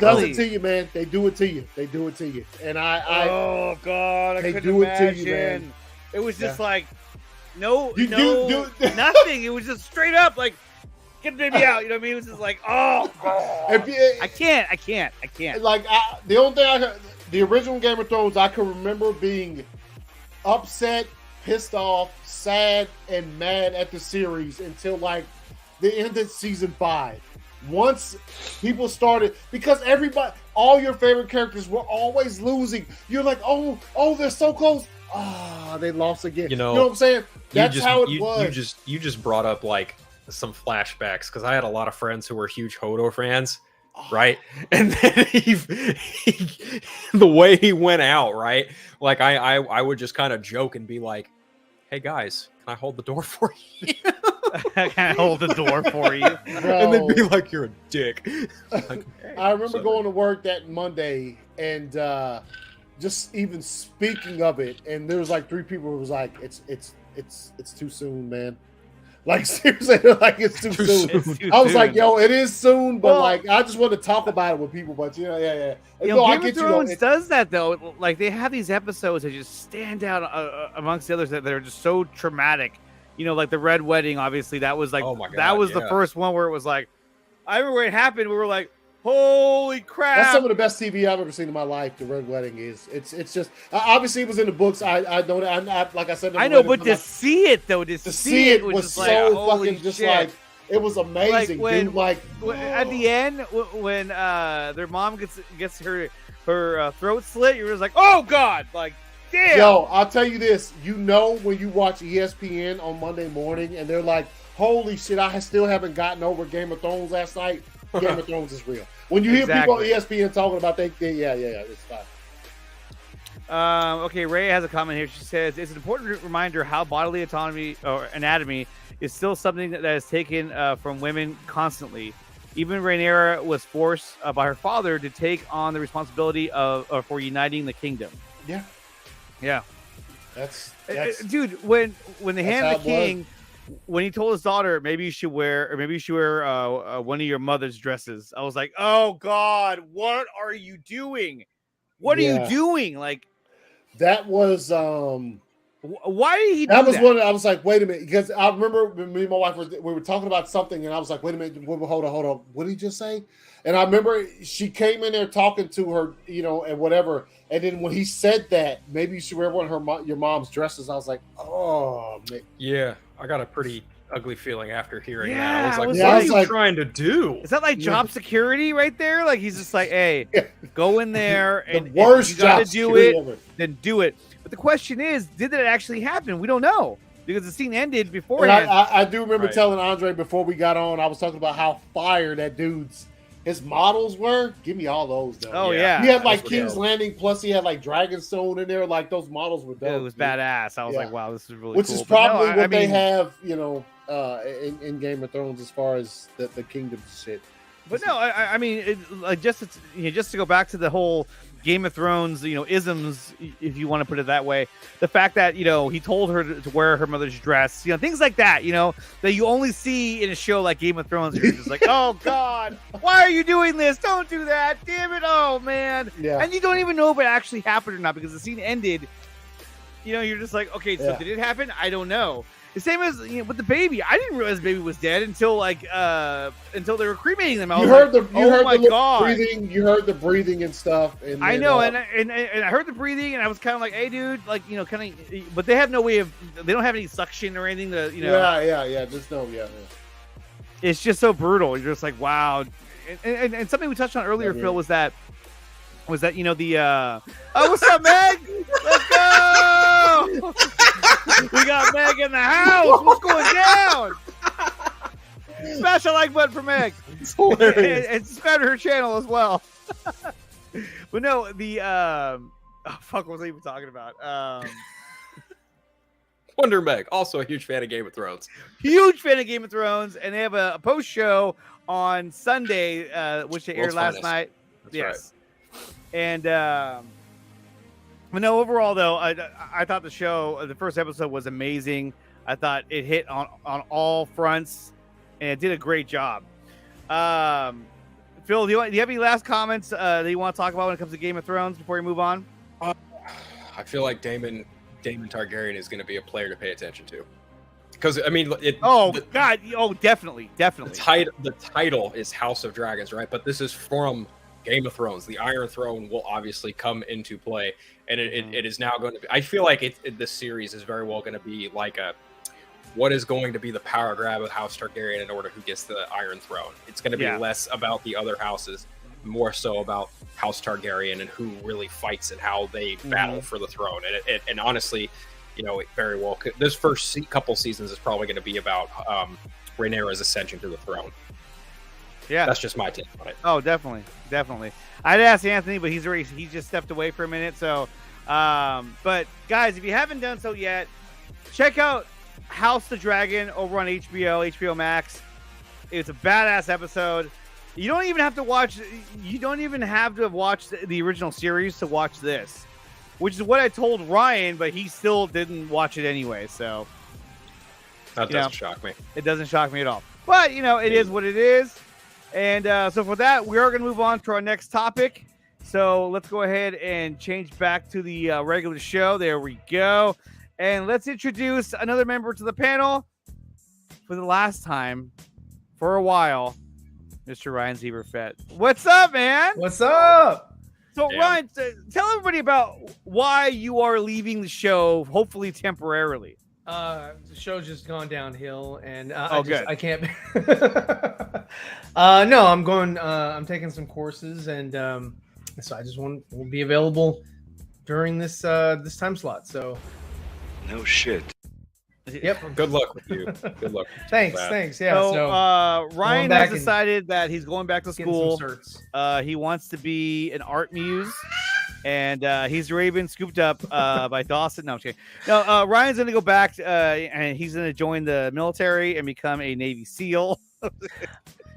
does it to you, man. They do it to you. They do it to you. And oh God, I couldn't do imagine. It to you, man. It was just like, nothing. It was just straight up like, get the baby out. You know what I mean? It was just like, oh, I can't. Like, the only thing the original Game of Thrones, I can remember being upset, pissed off, sad, and mad at the series until like the end of season 5. Once people started, because all your favorite characters were always losing. You're like, oh, they're so close. They lost again. You know what I'm saying? That's how it was. You just brought up like some flashbacks because I had a lot of friends who were huge Hodor fans, right? And then the way he went out, right? Like I would just kind of joke and be like, "Hey guys, can I hold the door for you?" Can I hold the door for you? And then be like, "You're a dick." Like, hey, I remember going to work that Monday and just even speaking of it, and there was like 3 people who was like, it's too soon, man. Like, seriously, like, it's too soon. I was like, yo, it is soon, but like, I just want to talk about it with people. But yeah. You know, Game of Thrones does that though. Like, they have these episodes that just stand out amongst the others that are just so traumatic. You know, like the Red Wedding. Obviously, that was like the first one where it was like, I remember when it happened. We were like, holy crap! That's some of the best TV I've ever seen in my life. The Red Wedding is. It's just obviously it was in the books. I don't. Like I said, I know, but to see it though, to see it was so like, fucking just like it was amazing. Like at the end when their mom gets her throat slit, you're just like, oh God, like damn. Yo, I'll tell you this. You know when you watch ESPN on Monday morning and they're like, holy shit, I still haven't gotten over Game of Thrones last night. Game of Thrones is real. When you hear people on ESPN talking about it's fine. Okay, Ray has a comment here. She says, it's an important reminder how bodily autonomy or anatomy is still something that is taken from women constantly. Even Rhaenyra was forced by her father to take on the responsibility for uniting the kingdom. Yeah. That's dude, when they hand the king, when he told his daughter, maybe you should wear one of your mother's dresses, I was like, oh God, what are you doing? What are you doing? Like, that was why did he do that? Was that? one I was like, wait a minute, because I remember me and my wife we were talking about something, and I was like, wait a minute, hold on, what did he just say? And I remember she came in there talking to her, you know, and whatever. And then when he said that, maybe you should wear one of your mom's dresses, I was like, oh man. Yeah, I got a pretty ugly feeling after hearing that. I was like, what are you trying to do? Is that like job security right there? Like, he's just like, hey, go in there and worst if you gotta do it, ever. then do it. But the question is, did that actually happen? We don't know because the scene ended beforehand. I do remember telling Andre before we got on, I was talking about how fire that his models were. Give me all those though. Oh yeah. He had like King's Landing, plus he had like Dragonstone in there. Like, those models were dope. It was badass. I was like, wow, this is really Which cool. is probably what they have, you know, in Game of Thrones as far as the kingdom shit. But no, I mean, like just to go back to the whole Game of Thrones, isms, if you want to put it that way. The fact that, he told her to wear her mother's dress, things like that, that you only see in a show like Game of Thrones. You're just like, oh God, why are you doing this? Don't do that. Damn it. Oh man. Yeah. And you don't even know if it actually happened or not because the scene ended. You're just like, okay, so did it happen? I don't know. The same as with the baby. I didn't realize the baby was dead until until they were cremating them. You heard the breathing. You heard the breathing and stuff. And I know, and I heard the breathing, and I was kind of like, "Hey, dude, kind of." But they have no way of. They don't have any suction or anything to, Yeah. Just no, yeah. It's just so brutal. You're just like, wow. And something we touched on earlier, Phil, was that the oh, what's up, Meg? Let's go. We got Meg in the house. What's going down? Smash a like button for Meg. It's hilarious. And subscribe to her channel as well. But no, the fuck, what was I even talking about? Wonder Meg, also a huge fan of Game of Thrones. Huge fan of Game of Thrones, and they have a post show on Sunday, which they aired last night. That's yes, right. And but no, overall though, I thought the show, the first episode was amazing. I thought it hit on all fronts, and it did a great job. Phil, do you have any last comments that you want to talk about when it comes to Game of Thrones before we move on? I feel like Daemon Targaryen is going to be a player to pay attention to, because I mean, definitely. The title is House of Dragons, right? But this is from Game of Thrones. The Iron Throne will obviously come into play, and it is now going to be. I feel like this series is very well going to be like what is going to be the power grab of House Targaryen in order who gets the Iron Throne. It's going to be less about the other houses, more so about House Targaryen and who really fights and how they battle for the throne. And honestly, it very well could. This first couple seasons is probably going to be about Rhaenyra's ascension to the throne. Yeah, that's just my take on it. Oh, definitely. I'd ask Anthony, but he just stepped away for a minute. So, but guys, if you haven't done so yet, check out House the Dragon over on HBO Max. It's a badass episode. You don't even have to watch the original series to watch this, which is what I told Ryan, but he still didn't watch it anyway. So that doesn't shock me. It doesn't shock me at all. But it is what it is. And so for that, we are going to move on to our next topic. So let's go ahead and change back to the regular show. There we go. And let's introduce another member to the panel for the last time for a while, Mr. Ryan Zieberfett. What's up, man? What's up? So, Ryan, tell everybody about why you are leaving the show, hopefully temporarily. The show's just gone downhill, and good. I can't. No, I'm going. I'm taking some courses, and so I just want to be available during this time slot. So, no shit. Yep. Good luck with you. Good luck. Thanks. Yeah. So Ryan has decided that he's going back to school. He wants to be an art muse. And he's already been scooped up by Dawson. No, I'm just kidding. No, Ryan's going to go back and he's going to join the military and become a Navy SEAL.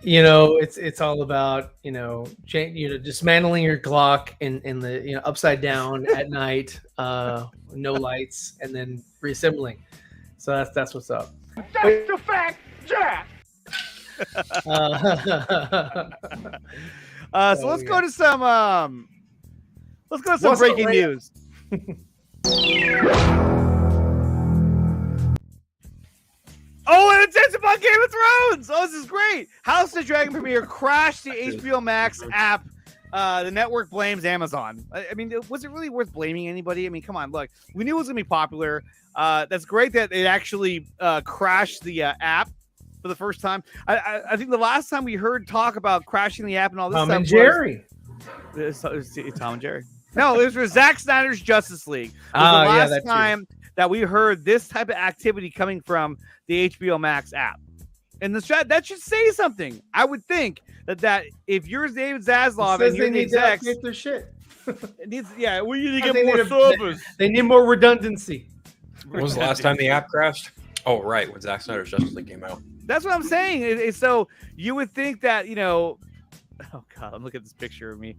It's all about dismantling your Glock in the upside down at night, no lights, and then reassembling. So that's what's up. That's the fact, Jack. So let's go to some. Let's go to some breaking news. Oh, and it's about Game of Thrones. Oh, this is great. House of Dragon premiere crashed the HBO Max app. The network blames Amazon. I mean, was it really worth blaming anybody? I mean, come on, look. We knew it was going to be popular. That's great that it actually crashed the app for the first time. I think the last time we heard talk about crashing the app and all this stuff Tom and Jerry. Tom and Jerry. No, it was for Zack Snyder's Justice League. It was the last time that we heard this type of activity coming from the HBO Max app. And that should say something. I would think that if you're David Zaslav and you're the execs, get their shit. we need to get more service. They need more redundancy. When was the last time the app crashed? Oh, right, when Zack Snyder's Justice League came out. That's what I'm saying. So you would think that Oh God, I'm looking at this picture of me.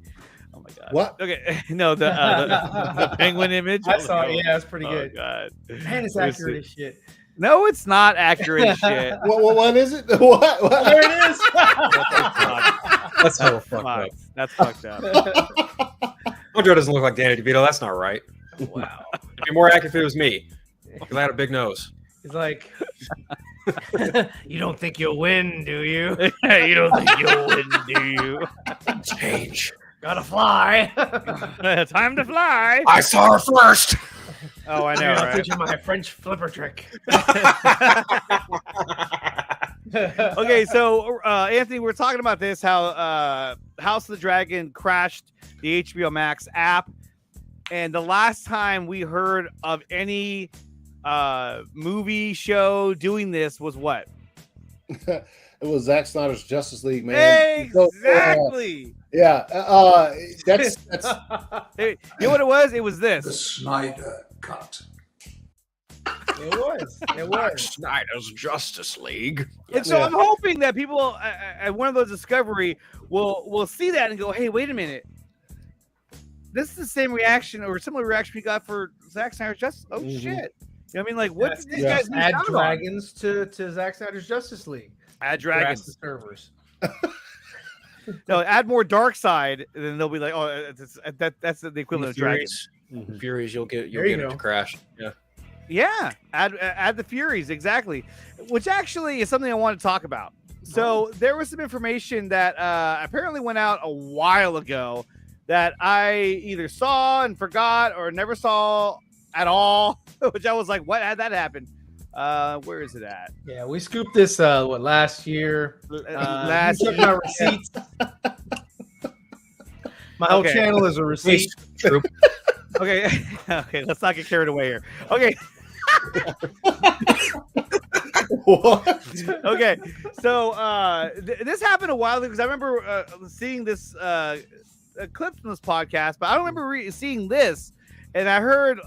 Oh my God. What? Okay, no, the penguin image. I saw it. Yeah, it's pretty Oh good. God, Man, it's Let me accurate see. as shit. No, it's not accurate as shit. What is it? What? There it is. That's so fucked up. That's fucked up. Joe doesn't look like Danny DeVito. That's not right. Wow. It'd be more accurate if it was me, because I had a big nose. He's like, you don't think you'll win, do you? You don't think you'll win, do you? Change. Gotta fly. Time to fly. I saw her first. Oh, I know, I'll right? teach you my French flipper trick. Okay, so Anthony, we're talking about this, how House of the Dragon crashed the HBO Max app, and the last time we heard of any movie show doing this was what? It was Zack Snyder's Justice League, man. Exactly. That's You know what it was? It was this. The Snyder Cut. It was. Snyder's Justice League. And so I'm hoping that people at one of those Discovery will see that and go, hey, wait a minute. This is the same reaction or similar reaction we got for Zack Snyder's Justice. Oh, shit. You know what I mean? Like, what did these guys add dragons to Zack Snyder's Justice League? Add dragons. The servers. No, add more dark side, and then they'll be like, oh, that's the equivalent of dragons. Furies, you'll get you it to crash. Yeah. Yeah, add the Furies, exactly. Which actually is something I want to talk about. So there was some information that apparently went out a while ago that I either saw and forgot or never saw at all, which I was like, what? How'd that happen? Where is it at? Yeah, we scooped this last year. Last year. My receipts. My whole channel is a receipt. Okay, let's not get carried away here. Okay. What? Okay, so this happened a while ago because I remember seeing this clip from this podcast, but I don't remember seeing this. And I heard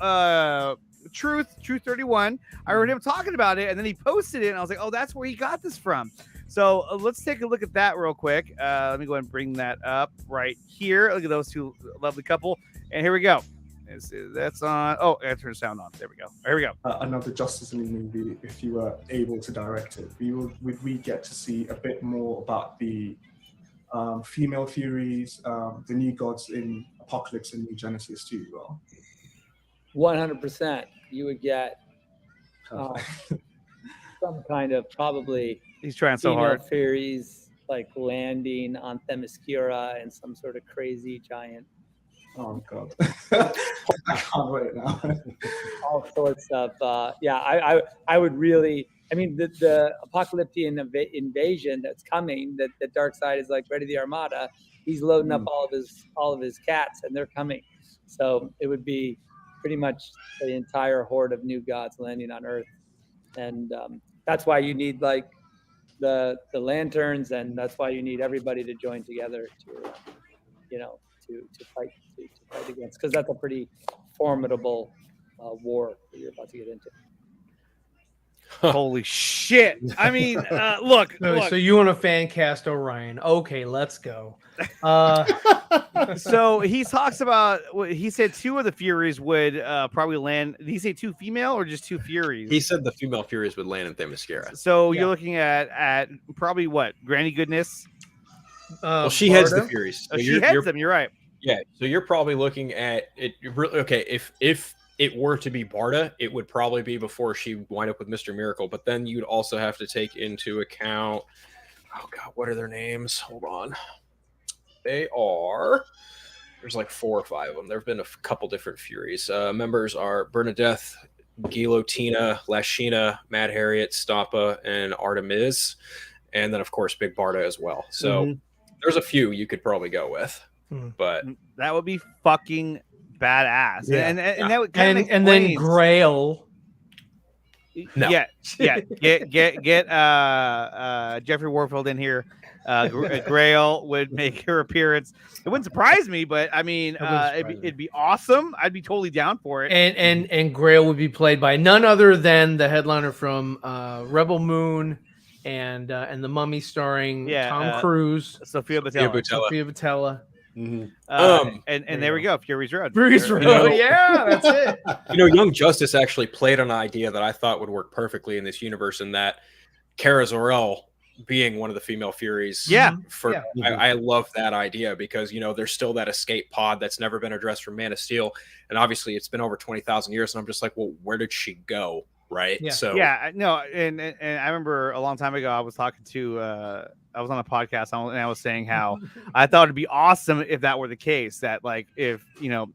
Truth 31. I heard him talking about it, and then he posted it, and I was like, oh, that's where he got this from. So let's take a look at that real quick. Let me go ahead and bring that up right here. Look at those two lovely couple, and here we go. That's on. Oh, I turned the sound on. There we go. Here we go. Another Justice League movie, if you were able to direct it, would we get to see a bit more about the female Furies, the new gods in Apocalypse and New Genesis too? Well, 100%. You would get some kind of probably. He's trying so hard. Furies like landing on Themyscira and some sort of crazy giant. Oh God! I can't wait now. All sorts of I would really. I mean, the apocalyptic invasion that's coming. That the dark side is like ready the Armada. He's loading up all of his cats, and they're coming. So it would be pretty much the entire horde of new gods landing on Earth, and that's why you need like the lanterns, and that's why you need everybody to join together to fight against, because that's a pretty formidable war that you're about to get into. Holy shit! I mean, look. So you want to fan cast Orion? Okay, let's go. So he talks about. He said two of the Furies would probably land. Did he say two female or just two Furies? He said the female Furies would land in Themyscira. So you're looking at probably what? Granny Goodness. Well, she heads the Furies. So she heads them. You're right. Yeah. So you're probably looking at it. Okay, if it were to be Barda, it would probably be before she wind up with Mr. Miracle. But then you'd also have to take into account, oh God, what are their names? Hold on. They are, there's like 4 or 5 of them. There have been a couple different Furies. Members are Bernadette, Guillotina, Lashina, Mad Harriet, Stoppa, and Artemis. And then, of course, Big Barda as well. So there's a few you could probably go with. But that would be fucking badass. Yeah. And that would kind of and then Grail. No. Yeah. Get Jeffrey Warfield in here. Grail would make her appearance. It wouldn't surprise me, but I mean, it'd be awesome. I'd be totally down for it. And Grail would be played by none other than the headliner from Rebel Moon and The Mummy starring Yeah, Tom Cruise, Sophia Boutella. Sophia Boutella. And there we go, Fury's Road. Fury's Road, yeah, that's it. Young Justice actually played on an idea that I thought would work perfectly in this universe, in that Kara Zor-El being one of the female Furies. I love that idea because there's still that escape pod that's never been addressed from Man of Steel, and obviously it's been over 20,000 years, and I'm just like, well, where did she go? Right. Yeah. So And I remember a long time ago I was talking to I was on a podcast and I was saying how I thought it'd be awesome if that were the case, that like if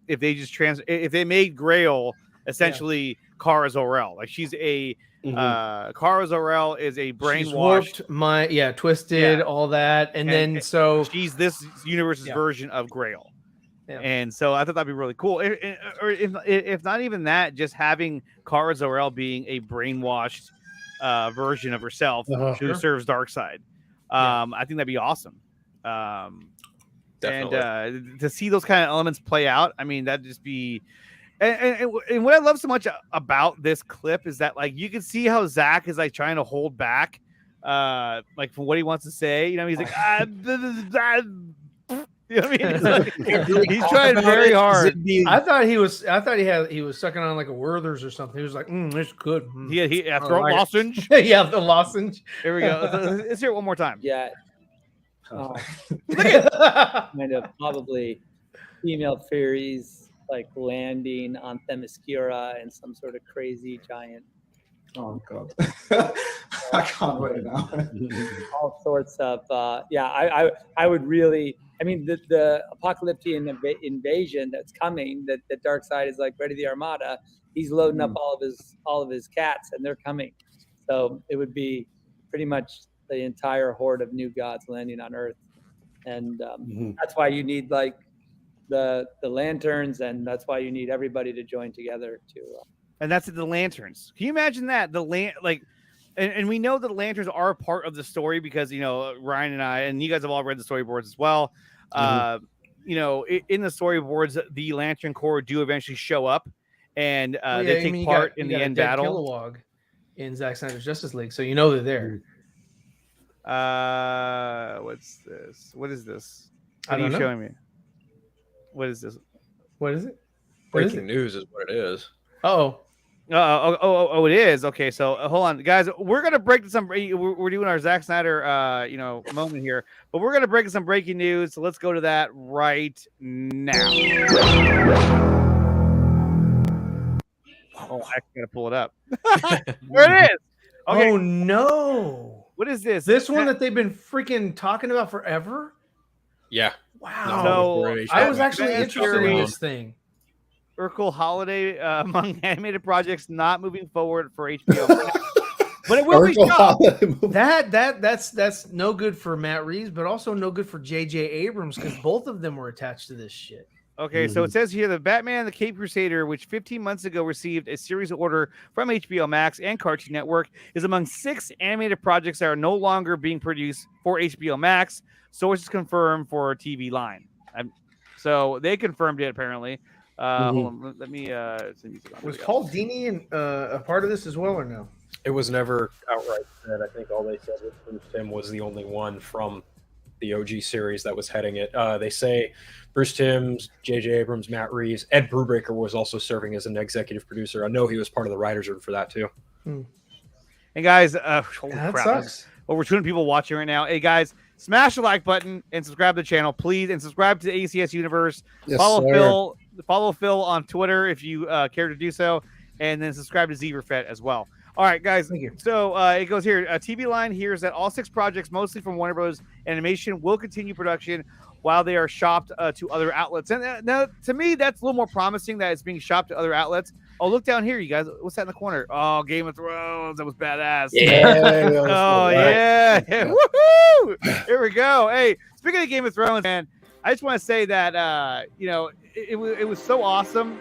they just if they made Grail essentially Kara Zor-El, like she's a Kara Zor-El is a brainwashed, twisted, all that, and then so she's this universe's version of Grail. Yeah. And so I thought that'd be really cool. Or if not even that, just having Kara Zor-El being a brainwashed version of herself who serves Darkseid. I think that'd be awesome. Definitely. And to see those kind of elements play out, I mean, that'd just be. And what I love so much about this clip is that like you can see how Zach is like trying to hold back, like from what he wants to say. He's like, you know what I mean? He's trying very hard. I thought he was sucking on like a Werther's or something. He was like, "It's good." Yeah, throat lozenge. Yeah, the lozenge. Here we go. Let's hear it one more time. Yeah. Kind of probably female Furies like landing on Themyscira and some sort of crazy giant. Oh God, I can't wait now. All sorts of I would really. I mean, the apocalyptic invasion that's coming. That Darkseid is like ready the Armada. He's loading up all of his cats, and they're coming. So it would be pretty much the entire horde of new gods landing on Earth, and that's why you need like the lanterns, and that's why you need everybody to join together to. And that's the lanterns. Can you imagine that? And we know that the lanterns are a part of the story because Ryan and I and you guys have all read the storyboards as well. In the storyboards, the Lantern Corps do eventually show up, and they take part in the end battle. Kilowog in Zack Snyder's Justice League, so they're there. What's this? What is this? What are you showing me? What is this? What is it? Breaking news is what it is. Oh, it is. Okay, so hold on, guys. We're gonna break some. We're doing our Zack Snyder, moment here, but we're gonna break some breaking news. So let's go to that right now. Oh, I gotta pull it up. There it is. Okay. Oh no! What is this? This one that they've been freaking talking about forever? Yeah. Wow. So I was actually interested in this thing. Urkel Holiday among animated projects not moving forward for HBO. But it will be shot. That's no good for Matt Reeves, but also no good for J.J. Abrams because both of them were attached to this shit. Okay, so it says here the Batman the Cape Crusader, which 15 months ago received a series order from HBO Max and Cartoon Network, is among 6 animated projects that are no longer being produced for HBO Max. Sources confirmed for TV line. So they confirmed it apparently. Hold on, let me was Paul Dini a part of this as well or no? It was never outright said. I think all they said was Bruce Timm was the only one from the OG series that was heading it. They say Bruce Timm, J.J. Abrams, Matt Reeves, Ed Brubaker was also serving as an executive producer. I know he was part of the writers' room for that too. And guys, holy crap, sucks. Over 200 people watching right now. Hey guys, smash the like button and subscribe to the channel, please, and subscribe to the ACS Universe. Yes, Follow Phil on Twitter if you care to do so, and then subscribe to Zeverfet as well. All right, guys. Thank you. So it goes here. TV Line hears that all 6 projects, mostly from Warner Bros. Animation, will continue production while they are shopped to other outlets. And now, to me, that's a little more promising that it's being shopped to other outlets. Oh, look down here, you guys. What's that in the corner? Oh, Game of Thrones. That was badass. Yeah. Yeah. Woohoo! Here we go. Hey, speaking of Game of Thrones, man, I just want to say that, it was so awesome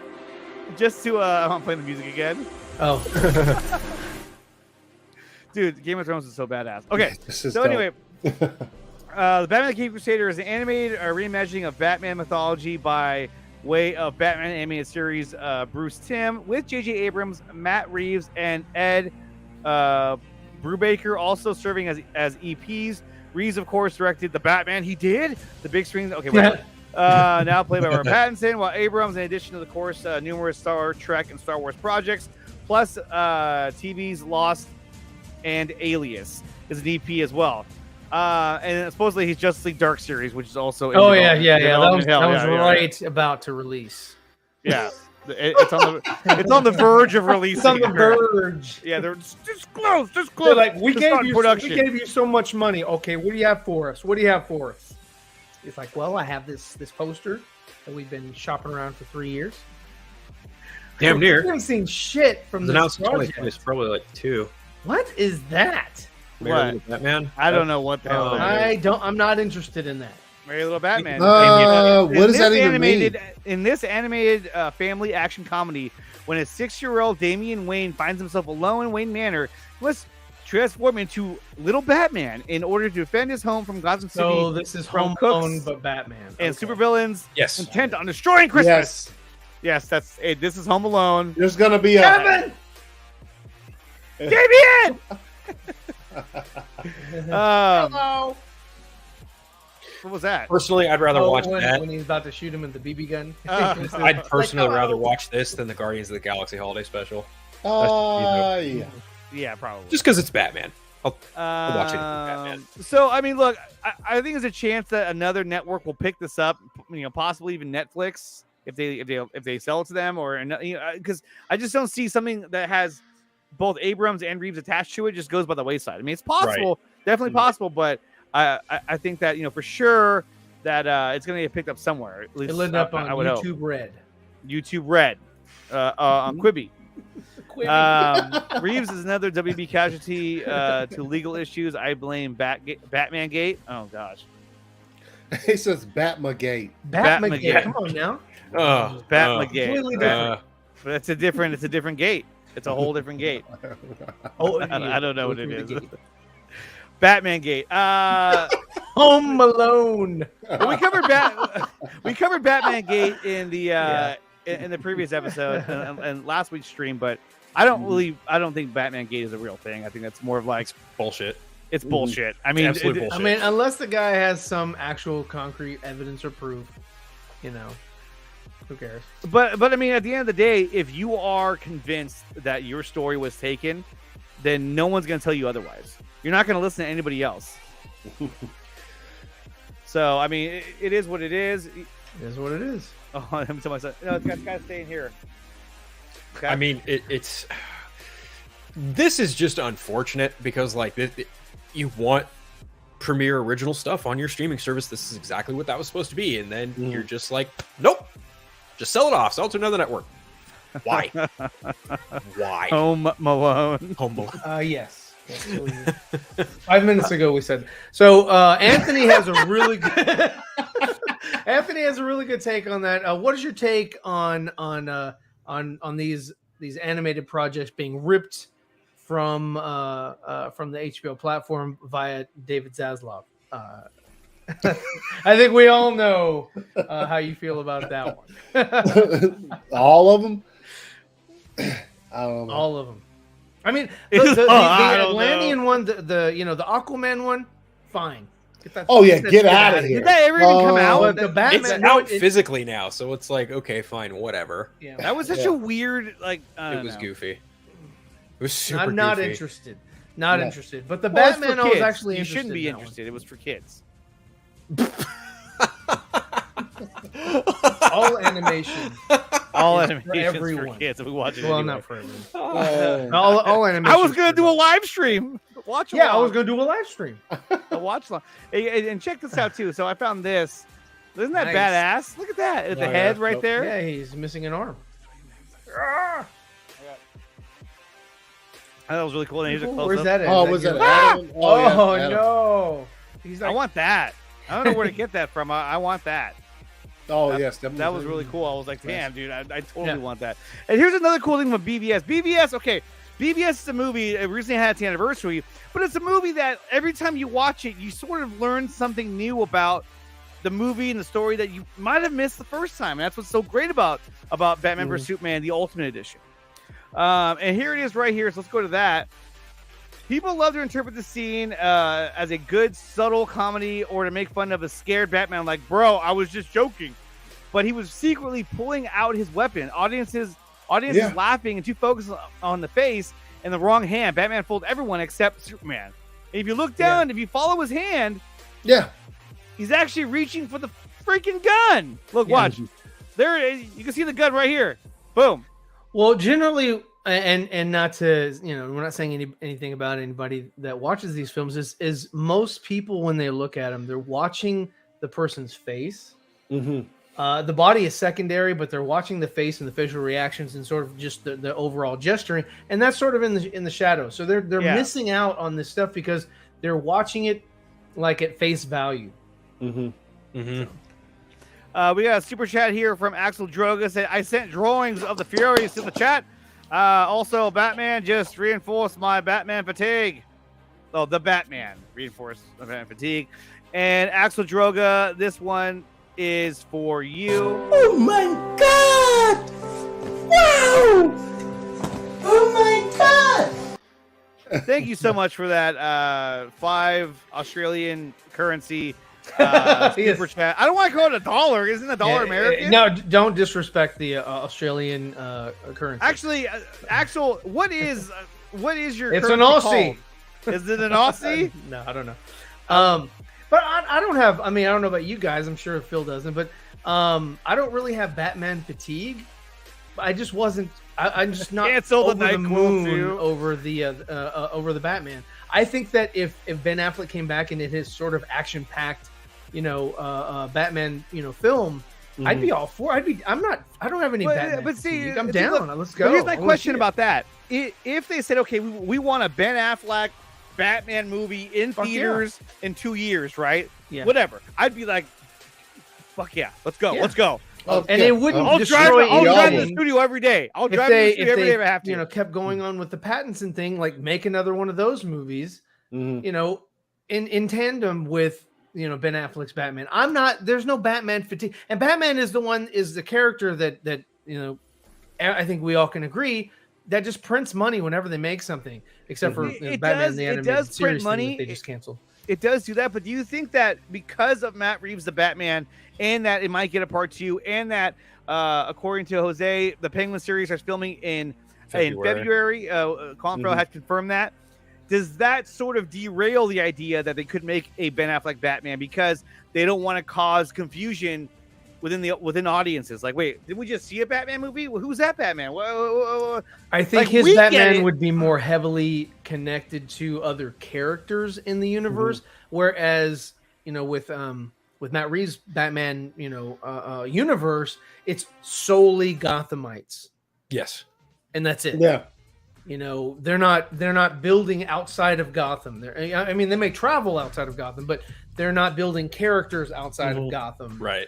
just to, I'm playing the music again. Oh. Dude, Game of Thrones is so badass. Okay, so anyway, the Batman the Cape Crusader is an animated reimagining of Batman mythology by way of Batman animated series Bruce Timm with J.J. Abrams, Matt Reeves, and Ed Brubaker also serving as EPs. Reeves, of course, directed The Batman. He did? The big screen? Okay, wait. Now played by Robert Pattinson, while Abrams, in addition to, of course, numerous Star Trek and Star Wars projects, plus TV's Lost and Alias is an EP as well. And supposedly he's Justice League Dark series, which is also that was right about to release. Yeah. It's on the verge of releasing. It's on the verge. Yeah, they're just close. They're like, we gave you so much money. Okay, what do you have for us? What do you have for us? It's like, well, I have this poster that we've been shopping around for 3 years. Damn near. We haven't seen shit from this project. It's probably like 2. What is that? What? Batman? I don't know what the hell that is. I'm not interested in that. Merry Little Batman. What does that even mean? In this animated family action comedy, when a 6-year-old Damian Wayne finds himself alone in Wayne Manor, he must transform into Little Batman in order to defend his home from Gotham City. So this is Home Alone, but Batman. And supervillains yes. intent on destroying Christmas. Yes, this is Home Alone. There's going to be a... Kevin! Damian! Hello. What was that? Personally, I'd rather watch that. When he's about to shoot him with the BB gun. I'd personally rather watch this than the Guardians of the Galaxy Holiday Special. Yeah, probably. Just because it's Batman. I'll watch it. Batman. So, I mean, look, I think there's a chance that another network will pick this up. Possibly even Netflix if they sell it to them, or because I just don't see something that has both Abrams and Reeves attached to it just goes by the wayside. I mean, it's possible, definitely possible, but I think that for sure that it's going to get picked up somewhere. At least it'll end up on YouTube Red. YouTube Red on Quibi. Reeves is another WB casualty to legal issues. I blame Batman Gate. Oh gosh, he says Batmagate. Batmagate. Come on now. Batmagate. But it's a different gate. It's a whole different gate. I don't know what it is. Batman Gate. Home Alone. We covered Batman Gate in the previous episode and last week's stream, but I don't think Batman Gate is a real thing. I think that's more of like bullshit. It's bullshit. I mean, bullshit. I mean, unless the guy has some actual concrete evidence or proof, who cares? But I mean, at the end of the day, if you are convinced that your story was taken, then no one's going to tell you otherwise. You're not going to listen to anybody else. So, I mean, it is what it is. It is what it is. Oh, I'm telling myself, no, it's got to stay in here. Okay. I mean, it's. This is just unfortunate because, you want premiere original stuff on your streaming service. This is exactly what that was supposed to be, and then you're just like, nope, just sell it off, sell it to another network. Why? Why? Home Alone. Yes. 5 minutes ago we said so. Anthony has a really good take on that. What is your take on these animated projects being ripped from the HBO platform via David Zaslav? I think we all know how you feel about that one. All of them? I don't know. All of them. I mean, the Atlantean one, the Aquaman one, fine. Get out of here. Did that ever even come out? The Batman, it's out physically now, so it's like, okay, fine, whatever. Yeah, that was such a weird, it was goofy. It was super I'm not goofy. interested. Not interested. But the Batman, I was actually you interested. Shouldn't be in interested. It was for kids. All animation. All animation for everyone. Kids. We watch it. Well, anyway. not for everyone. All animation. I was gonna do a live stream. Watch. I was gonna do a live stream. A watch long. And check this out too. So I found this. Isn't that Nice. badass? Look at that. The head right there. Yeah, he's missing an arm. That was really cool. And here's a close-up. Where's that? Was that Adam? Oh, yeah, Adam. No! He's like, I want that. I don't know where to get that from. I want that. Oh, that, yes. That was really cool. I was like, damn, dude, I totally want that. And here's another cool thing with BVS. BVS is a movie. It recently had its anniversary, but it's a movie that every time you watch it, you sort of learn something new about the movie and the story that you might have missed the first time. And that's what's so great about Batman vs. Superman, the Ultimate Edition. And here it is right here. So let's go to that. People love to interpret the scene as a good, subtle comedy or to make fun of a scared Batman. Like, bro, I was just joking. But he was secretly pulling out his weapon. Audiences laughing and too focused on the face and the wrong hand. Batman fooled everyone except Superman. And if you look down, if you follow his hand, he's actually reaching for the freaking gun. Look, watch. There it is. You can see the gun right here. Boom. Well, generally, and not to, we're not saying anything about anybody that watches these films, is most people, when they look at them, they're watching the person's face. Mm-hmm. The body is secondary, but they're watching the face and the facial reactions and sort of just the overall gesturing, and that's sort of in the shadows. So they're missing out on this stuff because they're watching it like at face value. Mm-hmm. Mm-hmm. We got a super chat here from Axel Droga. Said, I sent drawings of the Furies to the chat. Also, Batman just reinforced my Batman fatigue. Oh, the Batman reinforced my Batman fatigue. And Axel Droga, this one is for you. Oh my god! Wow! Oh my god! Thank you so much for that 5 Australian currency super chat. I don't want to call it $1. Isn't $1 American? No, don't disrespect the Australian currency. Actually, Axel, what is your? It's an currency Aussie. Called? Is it an Aussie? No, I don't know. But I don't have. I mean, I don't know about you guys. I'm sure Phil doesn't. But I don't really have Batman fatigue. I just wasn't. I'm just not over the moon over the Batman. I think that if Ben Affleck came back and it is sort of action packed, Batman, film, I'd be all for. I don't have any Batman. But see, fatigue. I'm down. Let's go. But here's my question about that: if they said, okay, we want a Ben Affleck Batman movie in theaters in 2 years, right? Yeah. Whatever. I'd be like, fuck yeah, let's go, let's go. And it wouldn't I'll drive to the studio every day. I'll drive to the studio every day if I have to. Kept going on with the Pattinson thing, like make another one of those movies, in tandem with Ben Affleck's Batman. There's no Batman fatigue, and Batman is the character that I think we all can agree that just prints money whenever they make something, except for Batman the animated series thing that they just canceled. It does do that, but do you think that because of Matt Reeves' The Batman, and that it might get a part 2, and that according to Jose, the Penguin series is filming in February, Colin Farrell had confirmed that, does that sort of derail the idea that they could make a Ben Affleck Batman because they don't want to cause confusion within audiences? Like, wait, did we just see a Batman movie? Well, who's that Batman? Whoa. I think his Batman would be more heavily connected to other characters in the universe, whereas with Matt Reeves' Batman, universe, it's solely Gothamites. Yes, and that's it. Yeah, they're not building outside of Gotham. They may travel outside of Gotham, but they're not building characters outside of Gotham. Right.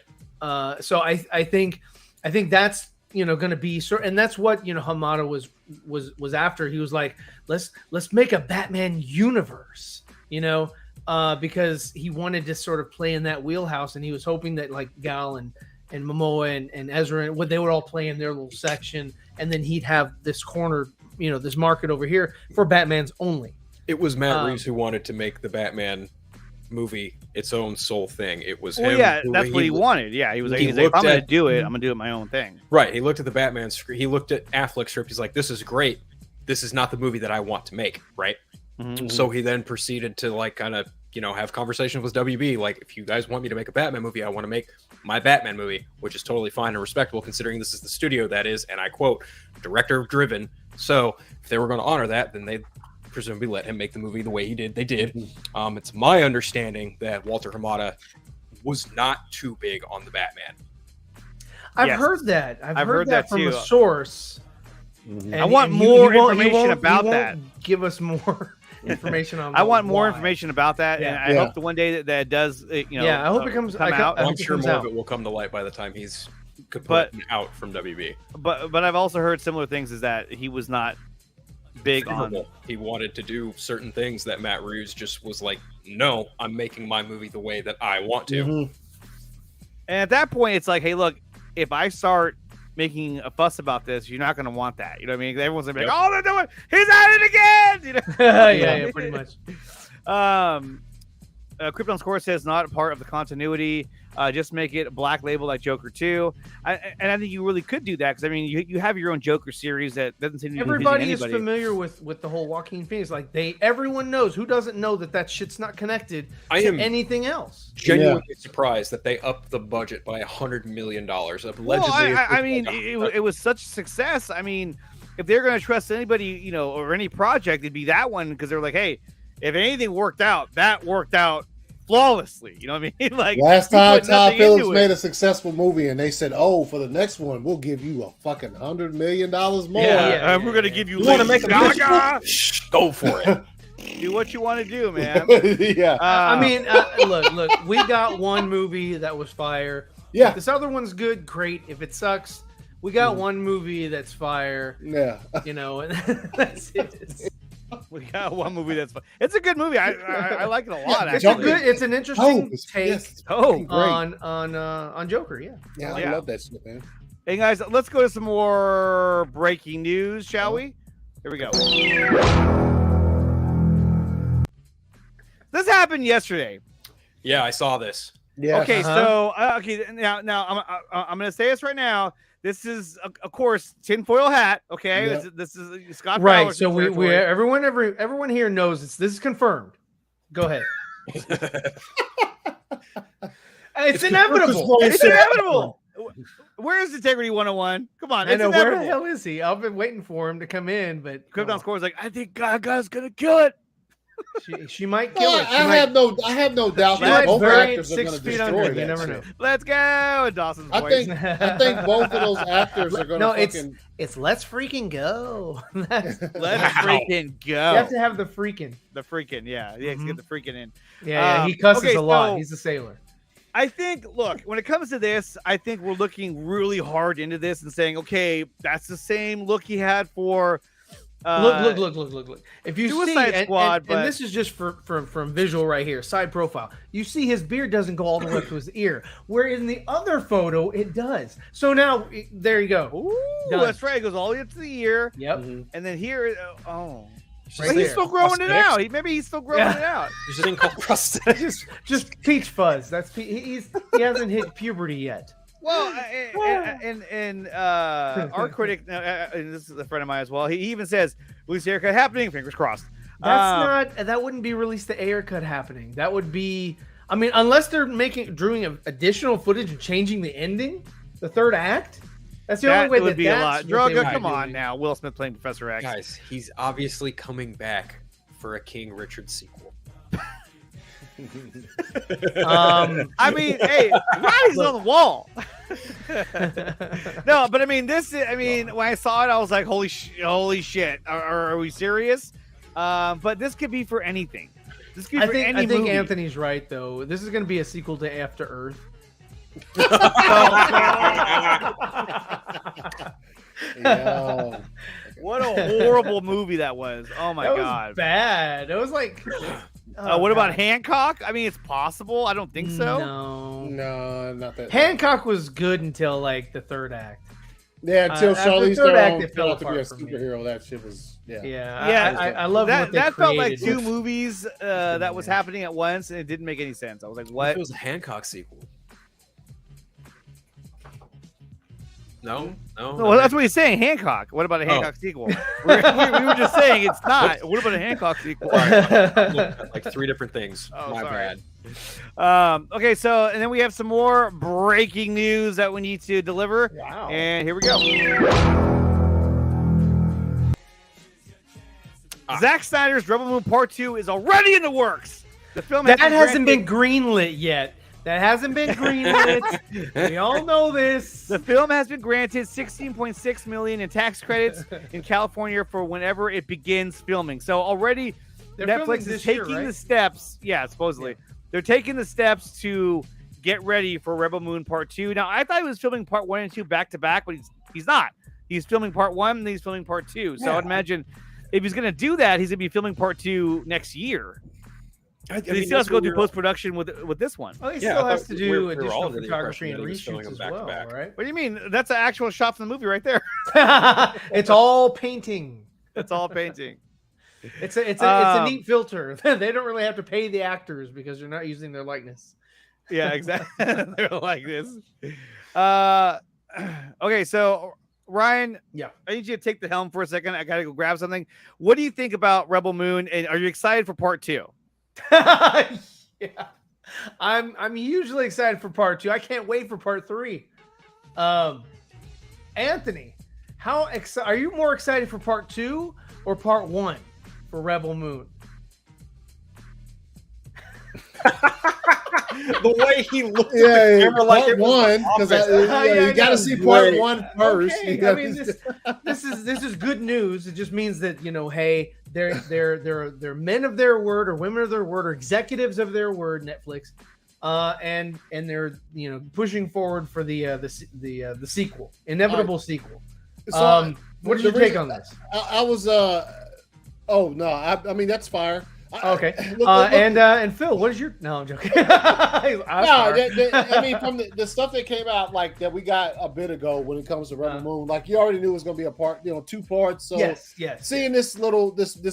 So I think that's going to be and that's what Hamada was after. He was like, let's make a Batman universe, because he wanted to sort of play in that wheelhouse, and he was hoping that like Gal and Momoa and Ezra and they would all play in their little section, and then he'd have this corner, this market over here for Batman's only. It was Matt Reeves who wanted to make the Batman movie its own sole thing. It was him. Yeah, that's what he wanted. Yeah, he was like, if I'm going to do it, I'm going to do it my own thing. Right. He looked at the Batman script. He looked at Affleck's script. He's like, this is great. This is not the movie that I want to make. Right. Mm-hmm. So he then proceeded to like kind of, have conversations with WB. Like, if you guys want me to make a Batman movie, I want to make my Batman movie, which is totally fine and respectable considering this is the studio that is, and I quote, director driven. So if they were going to honor that, then they presumably let him make the movie the way he did. They did. It's my understanding that Walter Hamada was not too big on the Batman. I've heard that. I've heard that from a source. I want more information about that. Give us more information on. I want more information about that, and I hope the one day that does, I hope it comes out. I'm sure more of it will come to light by the time he's out from WB. But I've also heard similar things. Is that he was not big on. He wanted to do certain things that Matt Reeves just was like, no, I'm making my movie the way that I want to. And at that point, it's like, hey, look, if I start making a fuss about this, you're not going to want that. You know what I mean? Everyone's going to be like, oh, they're doing, he's at it again. You know? yeah, pretty much. Krypton's Score says not a part of the continuity. Just make it a black label like Joker 2. And I think you really could do that because I mean you have your own Joker series that doesn't seem to be everybody is anybody. familiar with the whole Joaquin Phoenix. Like everyone knows. Who doesn't know that shit's not connected to anything else? Genuinely surprised that they upped the budget by $100 million. Allegedly, I mean, it was such a success. I mean, if they're going to trust anybody, or any project, it'd be that one because they're like, hey, if anything worked out, that worked out flawlessly. You know what I mean? Like last time Todd Phillips made a successful movie and they said, oh, for the next one we'll give you a fucking $100 million more. We're gonna give you want to make a Gaga? Go for it. Do what you want to do, man. I mean, look, we got one movie that was fire. Yeah, if this other one's good, great. If it sucks, we got one movie that's fire. Yeah, and that's it. We got one movie that's fun. It's a good movie. I like it a lot. It's an interesting take on Joker. Yeah, I love that shit, man. Hey guys, let's go to some more breaking news, shall we? Here we go. This happened yesterday. Yeah, I saw this. Yeah. Okay, so now I'm gonna say this right now. This is, of course, tinfoil hat. Okay, this is Scott. Right. Fowler's so everyone here knows this. This is confirmed. Go ahead. It's inevitable. It's inevitable. Where's Integrity 101? Come on. I know, where the hell is he? I've been waiting for him to come in, but Krypton Score's like, I think Gaga's gonna kill it. She might kill it. I have no doubt that both actors are going to destroy it. You never know. Let's go, Dawson's voice. I think both of those actors are going to. It's let's freaking go. Let's freaking go. You have to have the freaking. The freaking, yeah. Yeah, get the freaking in. Yeah, he cusses a lot. He's a sailor. I think, look, when it comes to this, I think we're looking really hard into this and saying, okay, that's the same look he had for. Look. If you Suicide Squad, and this is just from visual right here, side profile. You see his beard doesn't go all the way up to his ear, where in the other photo it does. So now there you go. Ooh, that's right. It goes all the way up to the ear. Yep. And then here, right he's still growing it out. Maybe he's still growing it out. There's a thing called prosthetics. just peach fuzz. That's he hasn't hit puberty yet. Well, and our critic, and this is a friend of mine as well. He even says, "Release the haircut happening." Fingers crossed. That wouldn't be released the Ayer cut happening. That would be, I mean, unless they're doing additional footage and changing the ending, the third act. That's the only way would be a lot. Droga, come on now. Will Smith playing Professor X. Guys, he's obviously coming back for a King Richard sequel. I mean, hey, Ronnie's on the wall. No, but I mean, when I saw it, I was like, holy shit, are we serious? But this could be for anything. This could be for any movie. I think Anthony's right, though. This is going to be a sequel to After Earth. What a horrible movie that was. Oh my god. Was bad. It was like what about Hancock? I mean, it's possible. I don't think so. No, not that. Hancock was good until like the third act. Yeah, until Charlize Theron fell to be a superhero. That shit was I love that. That felt like two movies that was happening at once, and it didn't make any sense. I was like, what? It was a Hancock sequel. No. Well, that's what he's saying. Hancock. What about a Hancock sequel? we were just saying it's not. What about a Hancock sequel? Like three different things. My bad. Okay, so and then we have some more breaking news that we need to deliver. Wow. And here we go. Zack Snyder's Rebel Moon Part 2 is already in the works. The film hasn't been greenlit yet. That hasn't been greenlit. We all know this. The film has been granted $16.6 million in tax credits in California for whenever it begins filming. So already, Netflix is taking the steps. Yeah, supposedly they're taking the steps to get ready for Rebel Moon Part 2. Now, I thought he was filming Part 1 and 2 back to back, but he's not. He's filming Part 1 and he's filming Part 2. So I'd imagine if he's going to do that, he's going to be filming Part 2 next year. he still has to go do post production with this one. Oh, he still has to do additional photography and reshoots as well, right? What do you mean? That's an actual shot from the movie right there. It's all painting. It's all painting. It's a neat filter. They don't really have to pay the actors because they're not using their likeness. Yeah, exactly. They're like this. Okay, so Ryan, I need you to take the helm for a second. I gotta go grab something. What do you think about Rebel Moon? And are you excited for part 2? Yeah, I'm hugely excited for part 2. I can't wait for part 3. Anthony, how are you more excited for part 2 or part 1 for Rebel Moon? The way he looks at the camera like part 1, because you got to see part 1 first. Okay. I mean, this is good news. It just means that, hey, they're men of their word or women of their word or executives of their word, Netflix, and they're pushing forward for the sequel, inevitable sequel. So, what did you take on this? I was I mean that's fire. Okay. And Phil, what is your? No, I'm joking. I mean, from the stuff that came out like that we got a bit ago when it comes to Rebel Moon, like you already knew it was going to be a part, 2 parts. So yes. Seeing this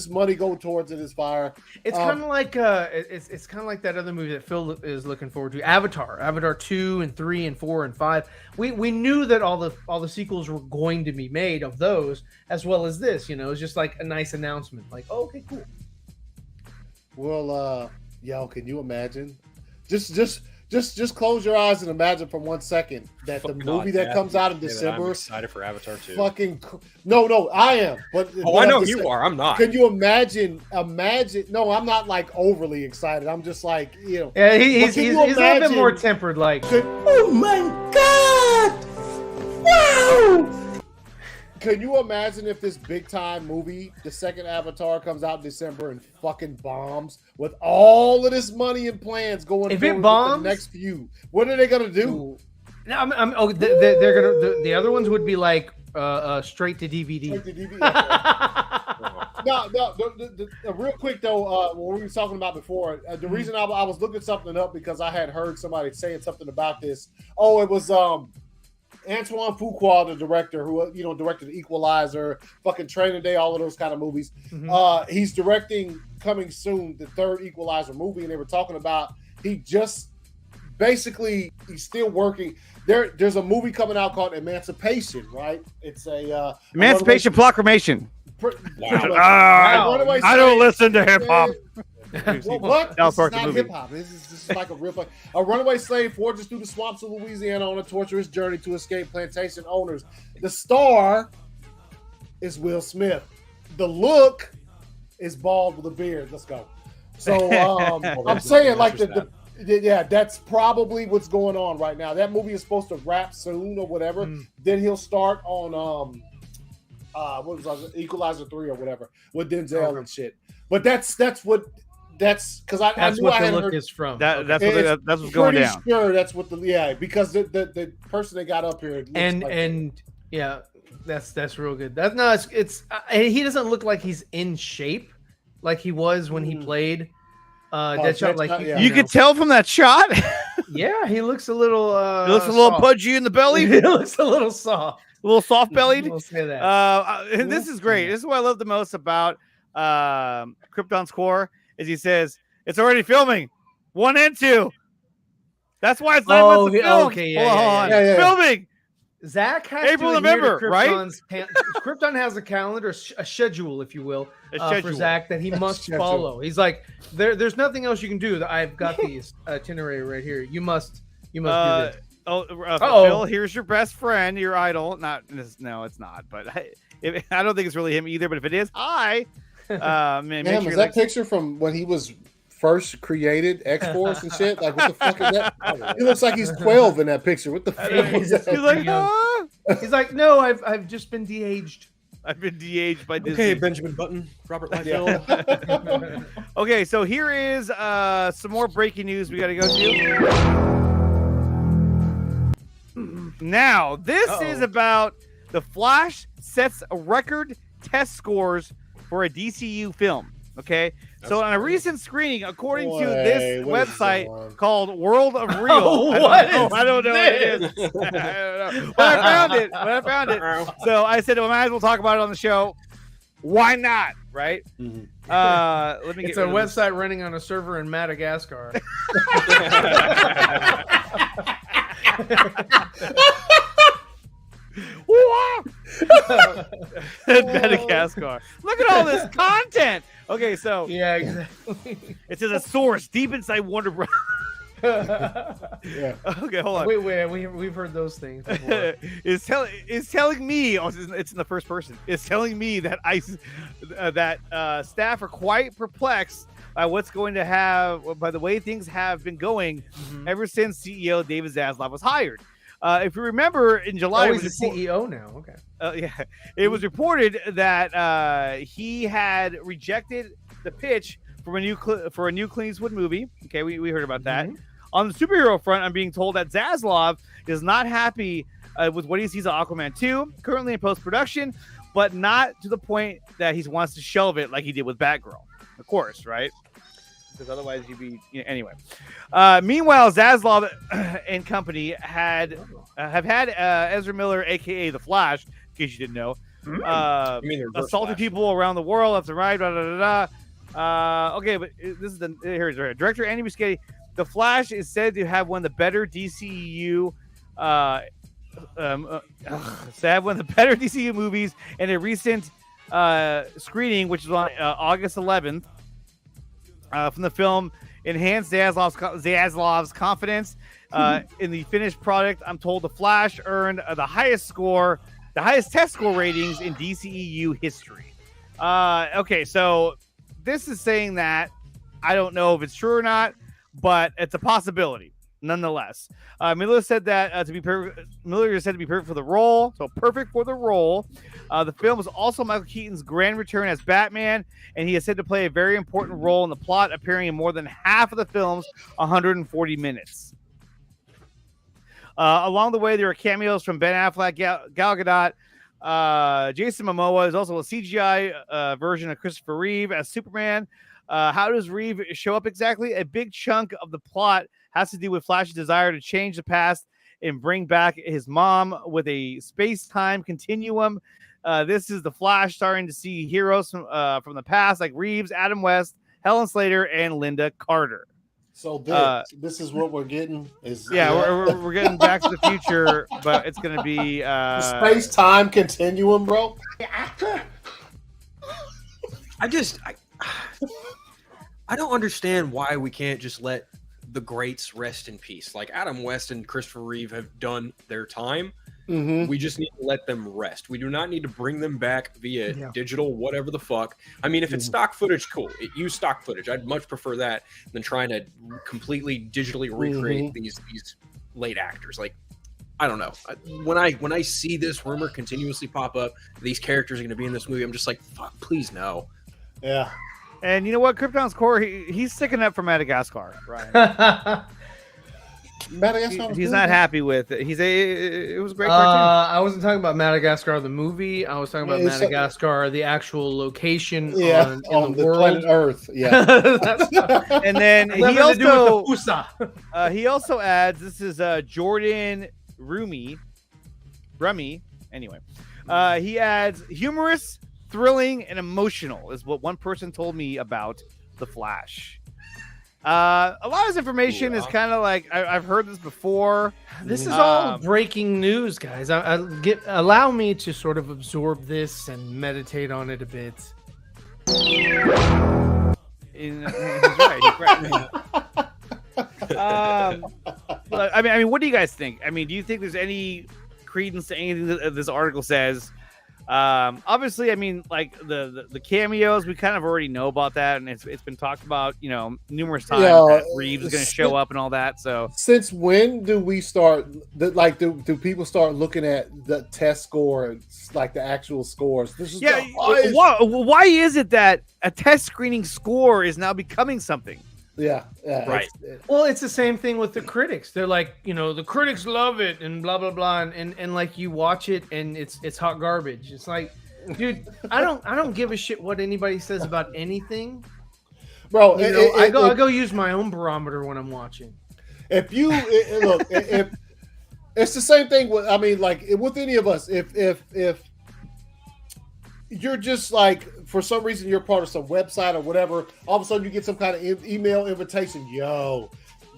money go towards it is fire. It's kind of like it's kind of like that other movie that Phil is looking forward to, Avatar 2 and 3 and 4 and 5. We knew that all the sequels were going to be made of those as well as this. It's just like a nice announcement, like okay, cool. Well, can you imagine? Just close your eyes and imagine for 1 second that the movie that comes out in December. I'm excited for Avatar 2. No, I am. But I know you are. I'm not. Can you imagine? No, I'm not like overly excited. I'm just like Yeah, he's a little bit more tempered. Like, oh my God! Wow! Can you imagine if this big time movie, the second Avatar, comes out in December and fucking bombs with all of this money and plans going if forward it bombs, with the next few? What are they gonna do? They're gonna. The other ones would be like straight to DVD. Straight to DVD. No. Real quick though, what we were talking about before, the reason I was looking something up because I had heard somebody saying something about this. Oh, it was Antoine Fuqua, the director who directed The Equalizer, fucking Training Day, all of those kind of movies. Mm-hmm. He's directing coming soon the third Equalizer movie, and they were talking about he's still working. There's a movie coming out called Emancipation, right? It's a Emancipation Proclamation. Wow. I don't listen to hip hop. What? This is not hip hop. This is like a real thing. A runaway slave forges through the swamps of Louisiana on a torturous journey to escape plantation owners. The star is Will Smith. The look is bald with a beard. Let's go. So I'm saying like that's probably what's going on right now. That movie is supposed to wrap soon or whatever. Then he'll start on what was it, Equalizer 3 or whatever with Denzel and shit. But that's because I knew I had the look heard, is from. That's what's going down. Sure, that's what because the person they got up here that's real good. It's he doesn't look like he's in shape like he was when he played Deadshot. Like you could tell from that shot. Yeah, he looks a little. He looks a little pudgy in the belly. He looks a little soft. A little soft bellied. We'll say that. This is great. This is what I love the most about Krypton's core is he says it's already filming 1 and 2. That's why it's 9 months to film. Okay, filming. Zach has April, to November, right? Krypton has a calendar, a schedule, if you will, for Zach that he must follow. He's like, there's nothing else you can do. I've got these itinerary right here. You must do this. Phil, here's your best friend, your idol. No, it's not. But I don't think it's really him either. But if it is, is that picture from when he was first created X-Force and shit? Like, what the fuck is that? He looks like he's 12 in that picture. What the fuck? He's like, he's like, no, I've just been de-aged. I've been de-aged by Disney. Okay, Benjamin Button, Robert Liefeld. Okay, so here is some more breaking news we got to go to. Now, this is about The Flash sets a record test scores for a DCU film. Okay, so on a recent screening, according to Wait, this what is website going on? called World of Real, Oh, I don't know what it is. I don't know. But I found it. So I said, well, I might as well talk about it on the show. Why not? Right? Let me. It's get a rid of this. website running on a server in Madagascar. Madagascar. Look at all this content. Okay, so yeah, exactly. It says a source deep inside Warner Bros. Yeah. Okay, hold on. Wait, we've heard those things before. is telling me. Oh, it's in the first person. It's telling me that staff are quite perplexed by what's going to have by the way things have been going ever since CEO David Zaslav was hired. If you remember, in July, he's the CEO now. Okay. Yeah, it was reported that he had rejected the pitch for a new Clint Eastwood movie. Okay, we heard about that. On the superhero front, I'm being told that Zaslav is not happy with what he sees on Aquaman 2, currently in post-production, but not to the point that he wants to shelve it like he did with Batgirl. Of course, right? Because otherwise you'd be anyway. Meanwhile, Zaslav and company have had Ezra Miller, aka the Flash, in case you didn't know, assaulting people around the world left and right. Blah, blah, blah, blah. Okay, but this is here's director Andy Muschietti. The Flash is said to have one of the better DCU. Movies in a recent screening, which was on August 11th. From the film enhanced Zaslav's confidence in the finished product. I'm told The Flash earned the highest test score ratings in DCEU history. Okay, so this is saying that I don't know if it's true or not, but it's a possibility nonetheless. Miller said that Miller is said to be perfect for the role. So perfect for the role. The film was also Michael Keaton's grand return as Batman, and he is said to play a very important role in the plot, appearing in more than half of the film's 140 minutes. Along the way, there are cameos from Ben Affleck, Gal Gadot. Jason Momoa is also a CGI version of Christopher Reeve as Superman. How does Reeve show up exactly? A big chunk of the plot has to do with Flash's desire to change the past and bring back his mom with a space-time continuum. This is the Flash starting to see heroes from the past like Reeves, Adam West, Helen Slater, and Linda Carter. So this is what we're getting. We're getting Back to the Future, but it's going to be space-time continuum, bro. I don't understand why we can't just let the greats rest in peace. Like Adam West and Christopher Reeve have done their time. We just need to let them rest. We do not need to bring them back via digital, whatever the fuck. I mean, if it's stock footage, cool. Use stock footage. I'd much prefer that than trying to completely digitally recreate these late actors. Like, I don't know. When I see this rumor continuously pop up, these characters are going to be in this movie, I'm just like, fuck, please no. Yeah. And you know what? Krypton's core, he's sticking up for Madagascar, Ryan. Madagascar. He's not happy with it. It was a great cartoon. I wasn't talking about Madagascar the movie. I was talking about Madagascar, the actual location on the world. Planet Earth. Yeah. And then he also adds, this is Jordan Rummy. Anyway, he adds humorous, thrilling, and emotional is what one person told me about The Flash. A lot of this information is kind of like I've heard this before. This is all breaking news, guys. Allow me to sort of absorb this and meditate on it a bit. He's right. I mean, what do you guys think? I mean, do you think there's any credence to anything that this article says? Obviously, I mean, like the cameos, we kind of already know about that, and it's been talked about, numerous times that Reeves is going to show up and all that. So, since when do we start? Do people start looking at the test score, like the actual scores? Why is it that a test screening score is now becoming something? Yeah, right. Well, it's the same thing with the critics. They're like, the critics love it and blah blah blah, and like you watch it and it's hot garbage. It's like, dude, I don't give a shit what anybody says about anything, bro. I go use my own barometer when I'm watching. If you look, if it's the same thing with, I mean, like with any of us, if you're just like, for some reason you're part of some website or whatever, all of a sudden you get some kind of email invitation. Go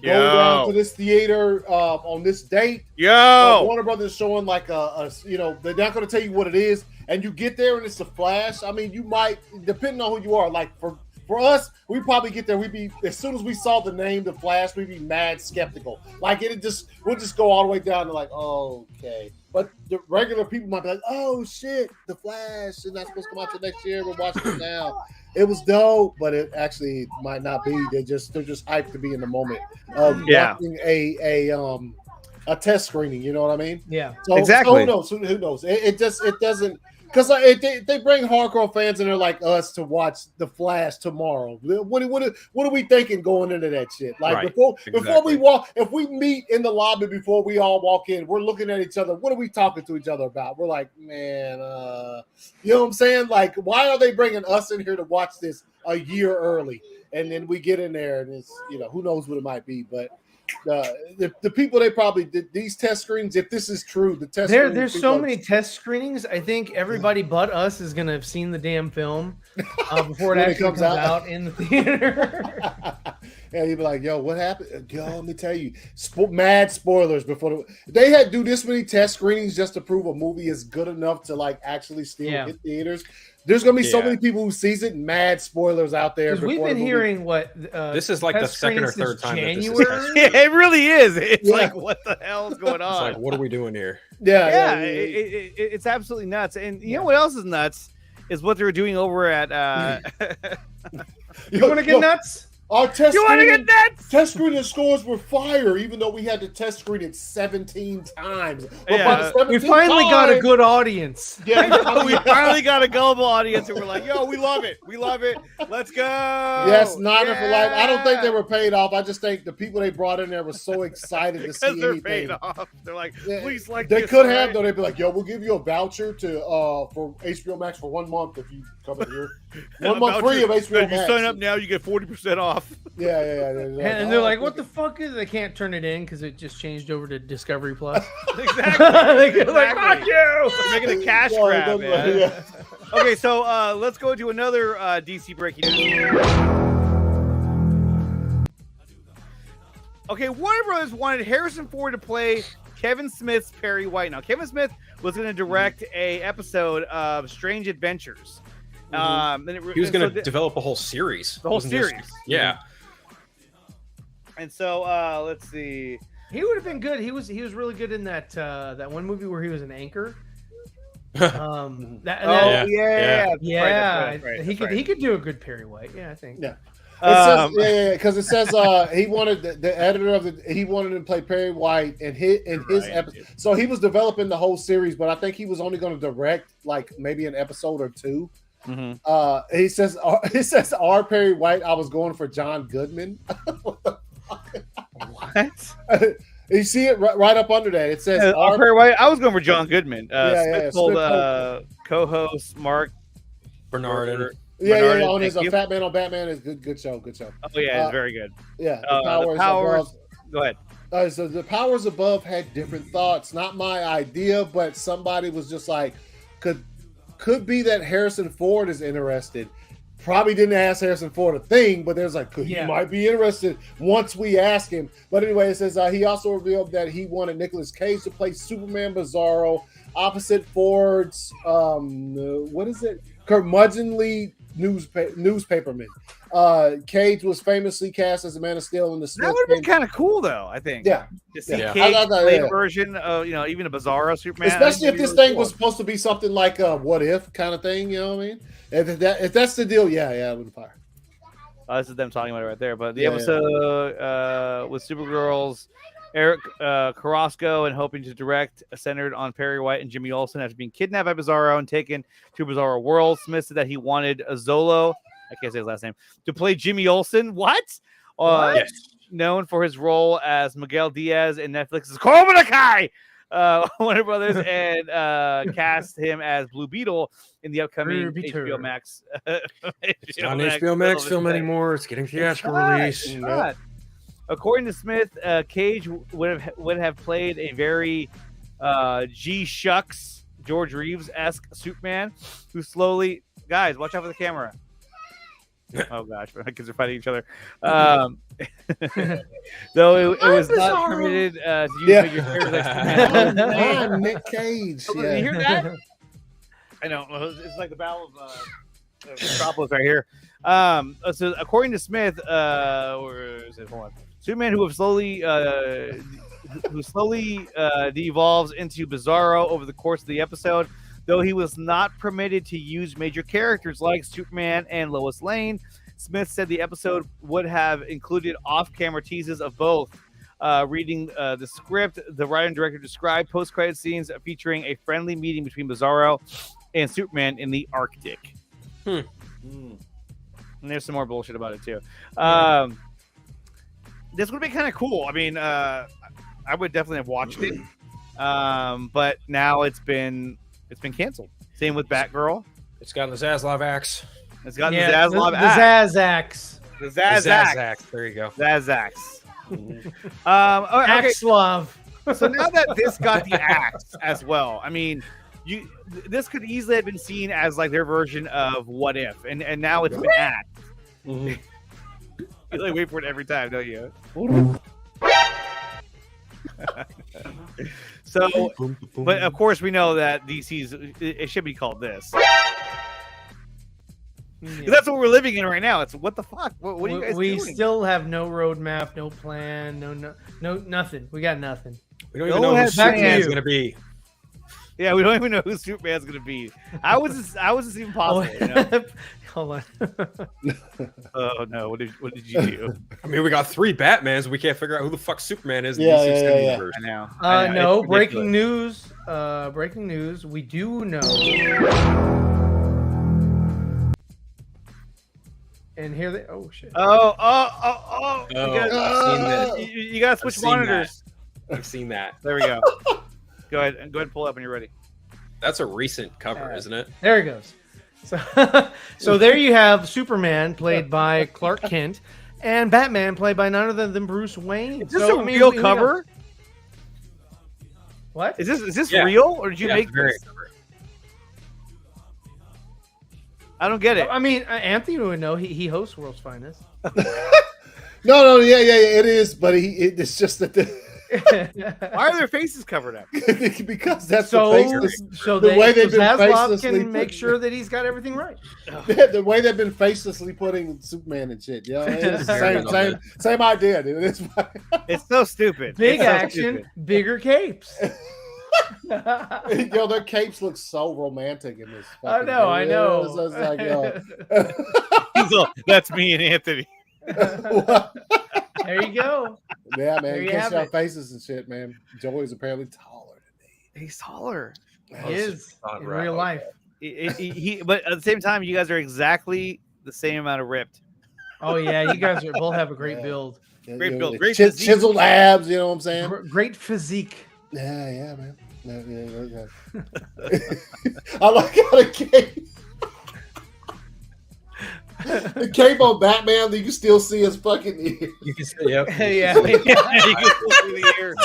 down to this theater on this date. Warner Brothers showing like they're not going to tell you what it is, and you get there and it's a Flash. I mean, you might, depending on who you are, like for us, we probably get there. We'd be, as soon as we saw the name, The Flash, we'd be mad skeptical. Like we'll just go all the way down to like, oh, okay. But the regular people might be like, oh shit, The Flash is not supposed to come out till next year. We're watching it now. It was dope, but it actually might not be. They're just hyped to be in the moment of watching a test screening. You know what I mean? Yeah, so, exactly. So who knows? It doesn't. Because they bring hardcore fans in there like us to watch The Flash tomorrow. What are we thinking going into that shit? Like before we walk, if we meet in the lobby before we all walk in, we're looking at each other. What are we talking to each other about? We're like, man, you know what I'm saying? Like, why are they bringing us in here to watch this a year early? And then we get in there and it's, who knows what it might be, but. The people they probably did these test screenings. If this is true, there's so many test screenings. I think everybody but us is gonna have seen the damn film before it actually comes out in the theater. And you'd be like, "Yo, what happened? Yo, let me tell you, mad spoilers before they had to do this many test screenings just to prove a movie is good enough to like actually still hit theaters." There's gonna be so many people who sees it. Mad spoilers out there. We've been hearing what this is like the second or third time. January. It really is. It's like, what the hell is going on? It's like, what are we doing here? Yeah. It's absolutely nuts. And you know what else is nuts is what they were doing over at. You want to get nuts? Our test you want to get nuts? Test screening scores were fire, even though we had to test screen it 17 times. We finally got a good audience. Yeah, we finally got a gullible audience, and we're like, "Yo, we love it. We love it. Let's go." Yes, Snyder for life. I don't think they were paid off. I just think the people they brought in there were so excited to see anything. Paid off. They're like, "Please, like." They could have though. They'd be like, "Yo, we'll give you a voucher for HBO Max for 1 month if you come in here. 1 month free of HBO Max. If you sign up now, you get 40% off." Yeah. And they're like, "What the fuck is?" They can't turn it in because it just changed over to Discovery Plus. Exactly. Like, fuck you. We're making a cash grab, man. Yeah. Okay, so let's go to another DC breaking news. Okay, Warner Brothers wanted Harrison Ford to play Kevin Smith's Perry White. Now, Kevin Smith was going to direct a episode of Strange Adventures. He was going to develop a whole series. The whole series. Yeah. And so let's see. He would have been good. He was really good in that one movie where he was an anchor. Yeah. He could do a good Perry White. Yeah, I think. Yeah. Because it says he wanted the editor of he wanted him to play Perry White in his episode. So he was developing the whole series, but I think he was only going to direct like maybe an episode or two. Mm-hmm. He says R. Perry White. I was going for John Goodman. What? You see it right up under that. It says R. Perry White. I was going for John Goodman. Smith told co-host Mark Bernardin. Yeah. On his Fat Man on Batman is good show. Oh yeah, it's very good. Yeah. The powers. Go ahead. So the powers above had different thoughts. Not my idea, but somebody was just like, could be that Harrison Ford is interested. Probably didn't ask Harrison Ford a thing, but there's like, he might be interested once we ask him. But anyway, it says he also revealed that he wanted Nicolas Cage to play Superman Bizarro opposite Ford's what is it? curmudgeonly newspaperman. Cage was famously cast as a Man of Steel in the Smith. That would have been kind of cool, though. I think. Yeah. To see Cage play a version of, even a Bizarro Superman. Especially if this thing was supposed to be something like a What If kind of thing. You know what I mean? If that's the deal, yeah, with the fire. This is them talking about it right there. But the episode with Supergirl's Eric Carrasco and hoping to direct centered on Perry White and Jimmy Olsen after being kidnapped by Bizarro and taken to Bizarro World. Smith said that he wanted Azolo, I can't say his last name, to play Jimmy Olsen. What? Known for his role as Miguel Diaz in Netflix's Cobra Kai. Warner Brothers, and cast him as Blue Beetle in the upcoming HBO Max. It's not an HBO Max film anymore. It's getting theatrical release. It's not. According to Smith, Cage would have played a very G Shucks George Reeves-esque Superman who slowly, guys, watch out for the camera. Oh gosh, my kids are fighting each other. Though it was not permitted to use major characters like Superman. Nick Cage. You hear that? I know. It's like the Battle of Metropolis right here. So according to Smith, where is it? Hold on. Superman, who slowly devolves into Bizarro over the course of the episode, though he was not permitted to use major characters like Superman and Lois Lane. Smith said the episode would have included off-camera teases of both. Reading the script, the writer and director described post-credit scenes featuring a friendly meeting between Bizarro and Superman in the Arctic. And there's some more bullshit about it too. This would be kind of cool. I mean, I would definitely have watched it, but now it's been canceled. Same with Batgirl. It's got the Zaslav axe. It's got the Zaslav axe. The Zazax. The Zazax. There you go. Zazax. Axlov. So now that this got the axe as well, I mean, this could easily have been seen as like their version of What If, and now it's been axed. You like wait for it every time, don't you? So, but of course we know that DC's it should be called this. That's what we're living in right now. It's what the fuck? What are you guys doing? We still have no roadmap, no plan, no nothing. We got nothing. We don't even know who Superman's going to be. Yeah, we don't even know who Superman's going to be. How is this even possible? You know? Hold on. Oh no! What did you do? I mean, we got 3 Batmans. We can't figure out who the fuck Superman is. Yeah. I know. No, breaking news. Breaking news. We do know. And here they. Oh shit. Oh! You gotta switch monitors. I've seen that. There we go. Go ahead and pull up when you're ready. That's a recent cover, isn't it? There he goes. So there you have Superman played by Clark Kent and Batman played by none other than Bruce Wayne. Is this a real cover? What? Is this real or did you make this? I don't get it. I mean, Anthony would know. He hosts World's Finest. No, yeah, it is, but it's just that why are their faces covered up? Because that's so the way they've been facelessly can make sure that he's got everything right. The way they've been facelessly putting Superman and shit. You know, it's the same idea, dude. It's so stupid. Big action, bigger capes. Yo, their capes look so romantic in this. I know. So it's like, that's me and Anthony. There you go. Yeah, man. You can't see our faces and shit, man. Joey's apparently taller than me. He's taller. He is in real life. But at the same time, you guys are exactly the same amount of ripped. Oh yeah, you guys both have a great build. Great build. Great chiseled abs. You know what I'm saying? Great physique. Yeah, man. Yeah. I like how the cape. The cape on Batman, you can still see his fucking ear. You can see, yeah. Yeah. You can still see the ear.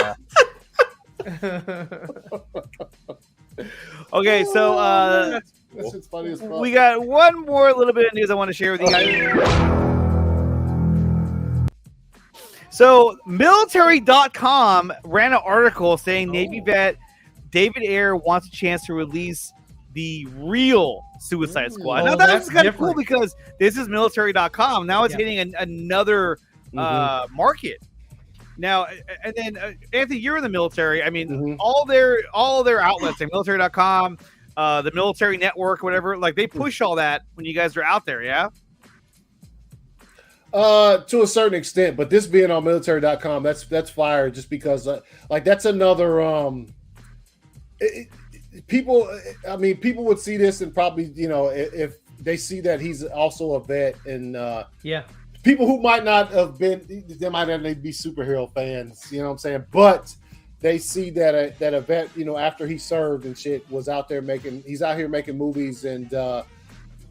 Okay, so that's funny as fuck. We got one more little bit of news I want to share with you guys. So, military.com ran an article saying Navy vet David Ayer wants a chance to release the real Suicide Squad. Now, that's kind of cool because this is military.com. Now it's hitting another market. Now, and then Anthony, you're in the military. I mean, all their outlets, like military.com, the military network, whatever, like they push all that when you guys are out there, yeah? To a certain extent, but this being on military.com, that's fire just because like that's another people would see this and probably, you know, if they see that he's also a vet and people who might not have been, they might not be superhero fans, you know what I'm saying? But they see that that event, after he served and shit, was out there he's out here making movies, and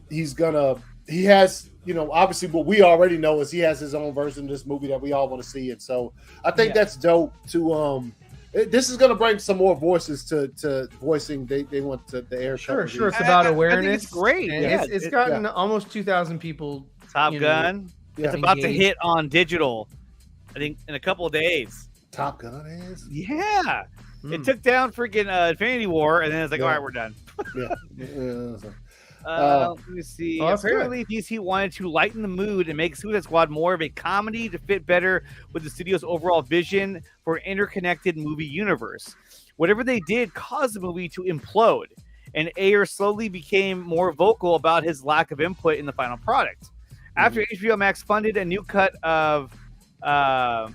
he has, obviously what we already know is he has his own version of this movie that we all want to see. And so I think that's dope to, this is going to bring some more voices to voicing. They want the Ayer. Sure. It's about awareness. I think it's great. And it's gotten almost 2,000 people. Top Gun. It's about to hit on digital, I think, in a couple of days. Top Gun is? Yeah. It took down freaking Infinity War, and then it's like, all right, we're done. Let me see. Apparently, DC wanted to lighten the mood and make Suicide Squad more of a comedy to fit better with the studio's overall vision for an interconnected movie universe. Whatever they did caused the movie to implode, and Ayer slowly became more vocal about his lack of input in the final product. After HBO Max funded a new cut of the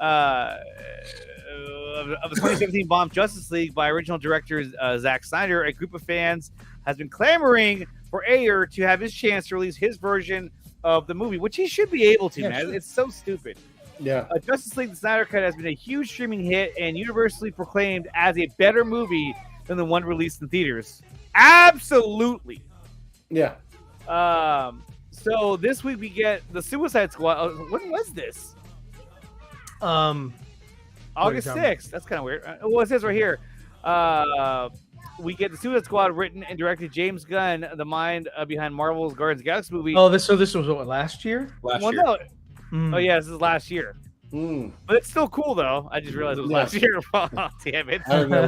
2017 bomb Justice League by original director Zack Snyder, a group of fans has been clamoring for Ayer to have his chance to release his version of the movie, which he should be able to, man. Sure. It's so stupid. Yeah. Justice League, the Snyder Cut, has been a huge streaming hit and universally proclaimed as a better movie than the one released in theaters. Absolutely. Yeah. So this week we get the Suicide Squad. When was this? August 6th. That's kind of weird. Well, it says right here. We get the Suicide Squad written and directed James Gunn, the mind behind Marvel's Guardians of the Galaxy movie. Oh, this was what, last year? Last year. No. Oh yeah, this is last year. But it's still cool though. I just realized it was last year. Oh, damn it! I don't know.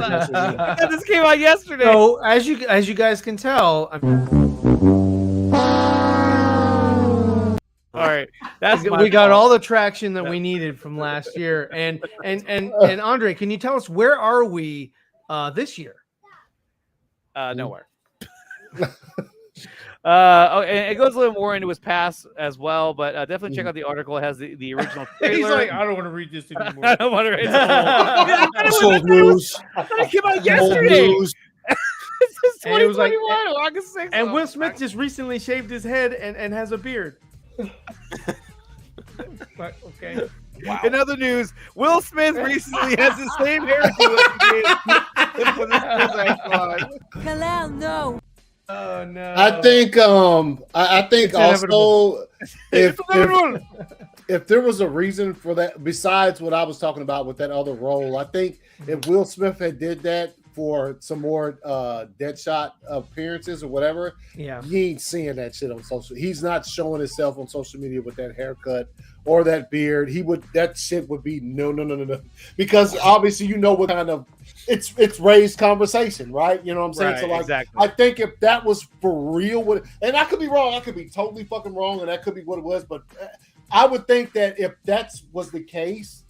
This came out yesterday. So as you guys can tell, all right, we got all the traction that we needed from last year. And Andre, can you tell us where are we this year? Nowhere. And it goes a little more into his past as well, but definitely check out the article. It has the original trailer. He's like, I don't want to read this anymore. I don't want to read this. Old news. I thought it came out yesterday. This is 2021, August 6th. And Will Smith just recently shaved his head and has a beard. Okay. Wow. In other news, Will Smith recently has the same hairdo as Kalel, no. Oh no. I think also if there was a reason for that besides what I was talking about with that other role, I think if Will Smith had did that for some more Deadshot appearances or whatever, he ain't seeing that shit on social. He's not showing himself on social media with that haircut or that beard. That shit would be no, because obviously what kind of it's raised conversation, right? You know what I'm saying? Right, so like, exactly. I think if that was for real, and I could be wrong, I could be totally fucking wrong, and that could be what it was, but I would think that if that was the case,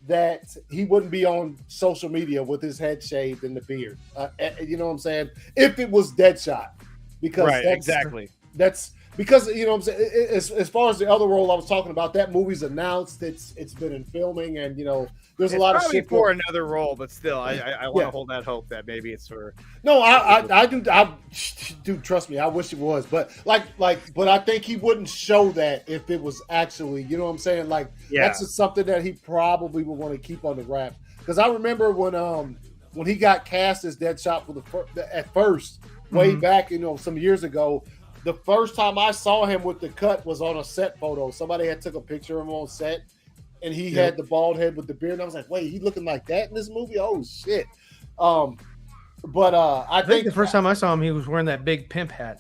that he wouldn't be on social media with his head shaved and the beard. You know what I'm saying? If it was Deadshot, because that's because you know what I'm saying. As far as the other role I was talking about, that movie's announced. It's been in filming, and there's a lot of shit for another role, but still, I want to hold that hope that maybe it's for. No, I do. Trust me, I wish it was, but but I think he wouldn't show that if it was actually, you know what I'm saying? Like that's just something that he probably would want to keep on the wrap. Because I remember when he got cast as Deadshot for at first, way back, some years ago. The first time I saw him with the cut was on a set photo. Somebody had took a picture of him on set, and he had the bald head with the beard. And I was like, wait, he looking like that in this movie? Oh shit! But I think the first time I saw him, he was wearing that big pimp hat.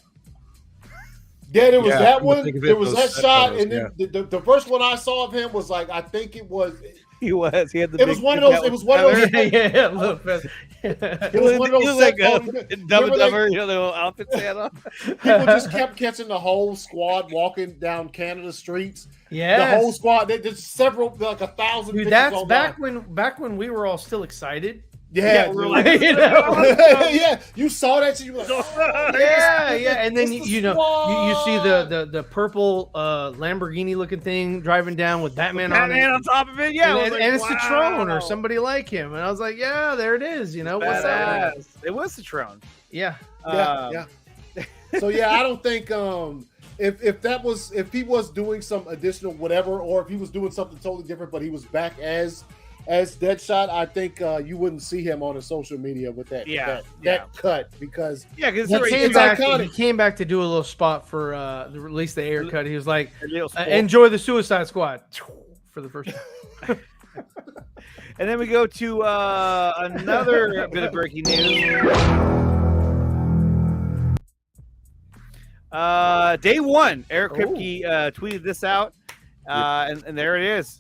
Yeah, there was that one. There was that shot, photos, and then the first one I saw of him was like, I think it was. He had the. It was one of those. It was one of those. Yeah, a little bit. It was one of those. Like Dumb and Dumber, the little outfits they had on. People just kept catching the whole squad walking down Canada streets. Yeah, the whole squad. There's several, like 1,000. Dude, that's back when we were all still excited. Yeah, we were like, yeah, you saw that shit. You were like, yeah, and then you see the purple Lamborghini looking thing driving down with Batman on it. on top of it, yeah, and it's the Tron or somebody like him, and I was like, yeah, there it is. What's that? It was the Tron. Yeah. So I don't think if he was doing some additional whatever, or if he was doing something totally different, but he was back as as Deadshot, I think you wouldn't see him on his social media with that cut because he came back to do a little spot for the release the Ayer cut. He was like, enjoy the Suicide Squad for the first time. And then we go to another bit of breaking news. Day one, Eric Kripke tweeted this out, and there it is.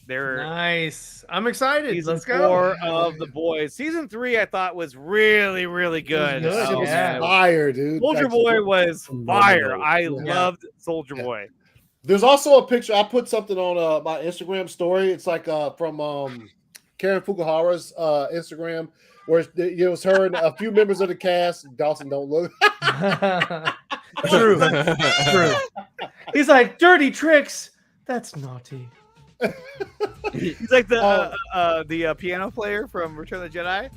Nice. I'm excited. Season Let's go. 4 of The Boys. Season 3, I thought was really, really good. It was fire, dude. Soldier Boy was fire. I loved Soldier Boy. There's also a picture. I put something on my Instagram story. It's like from Karen Fukuhara's Instagram, where it was her and a few members of the cast. Dawson don't look. True. He's like, dirty tricks. That's naughty. He's like the piano player from Return of the Jedi.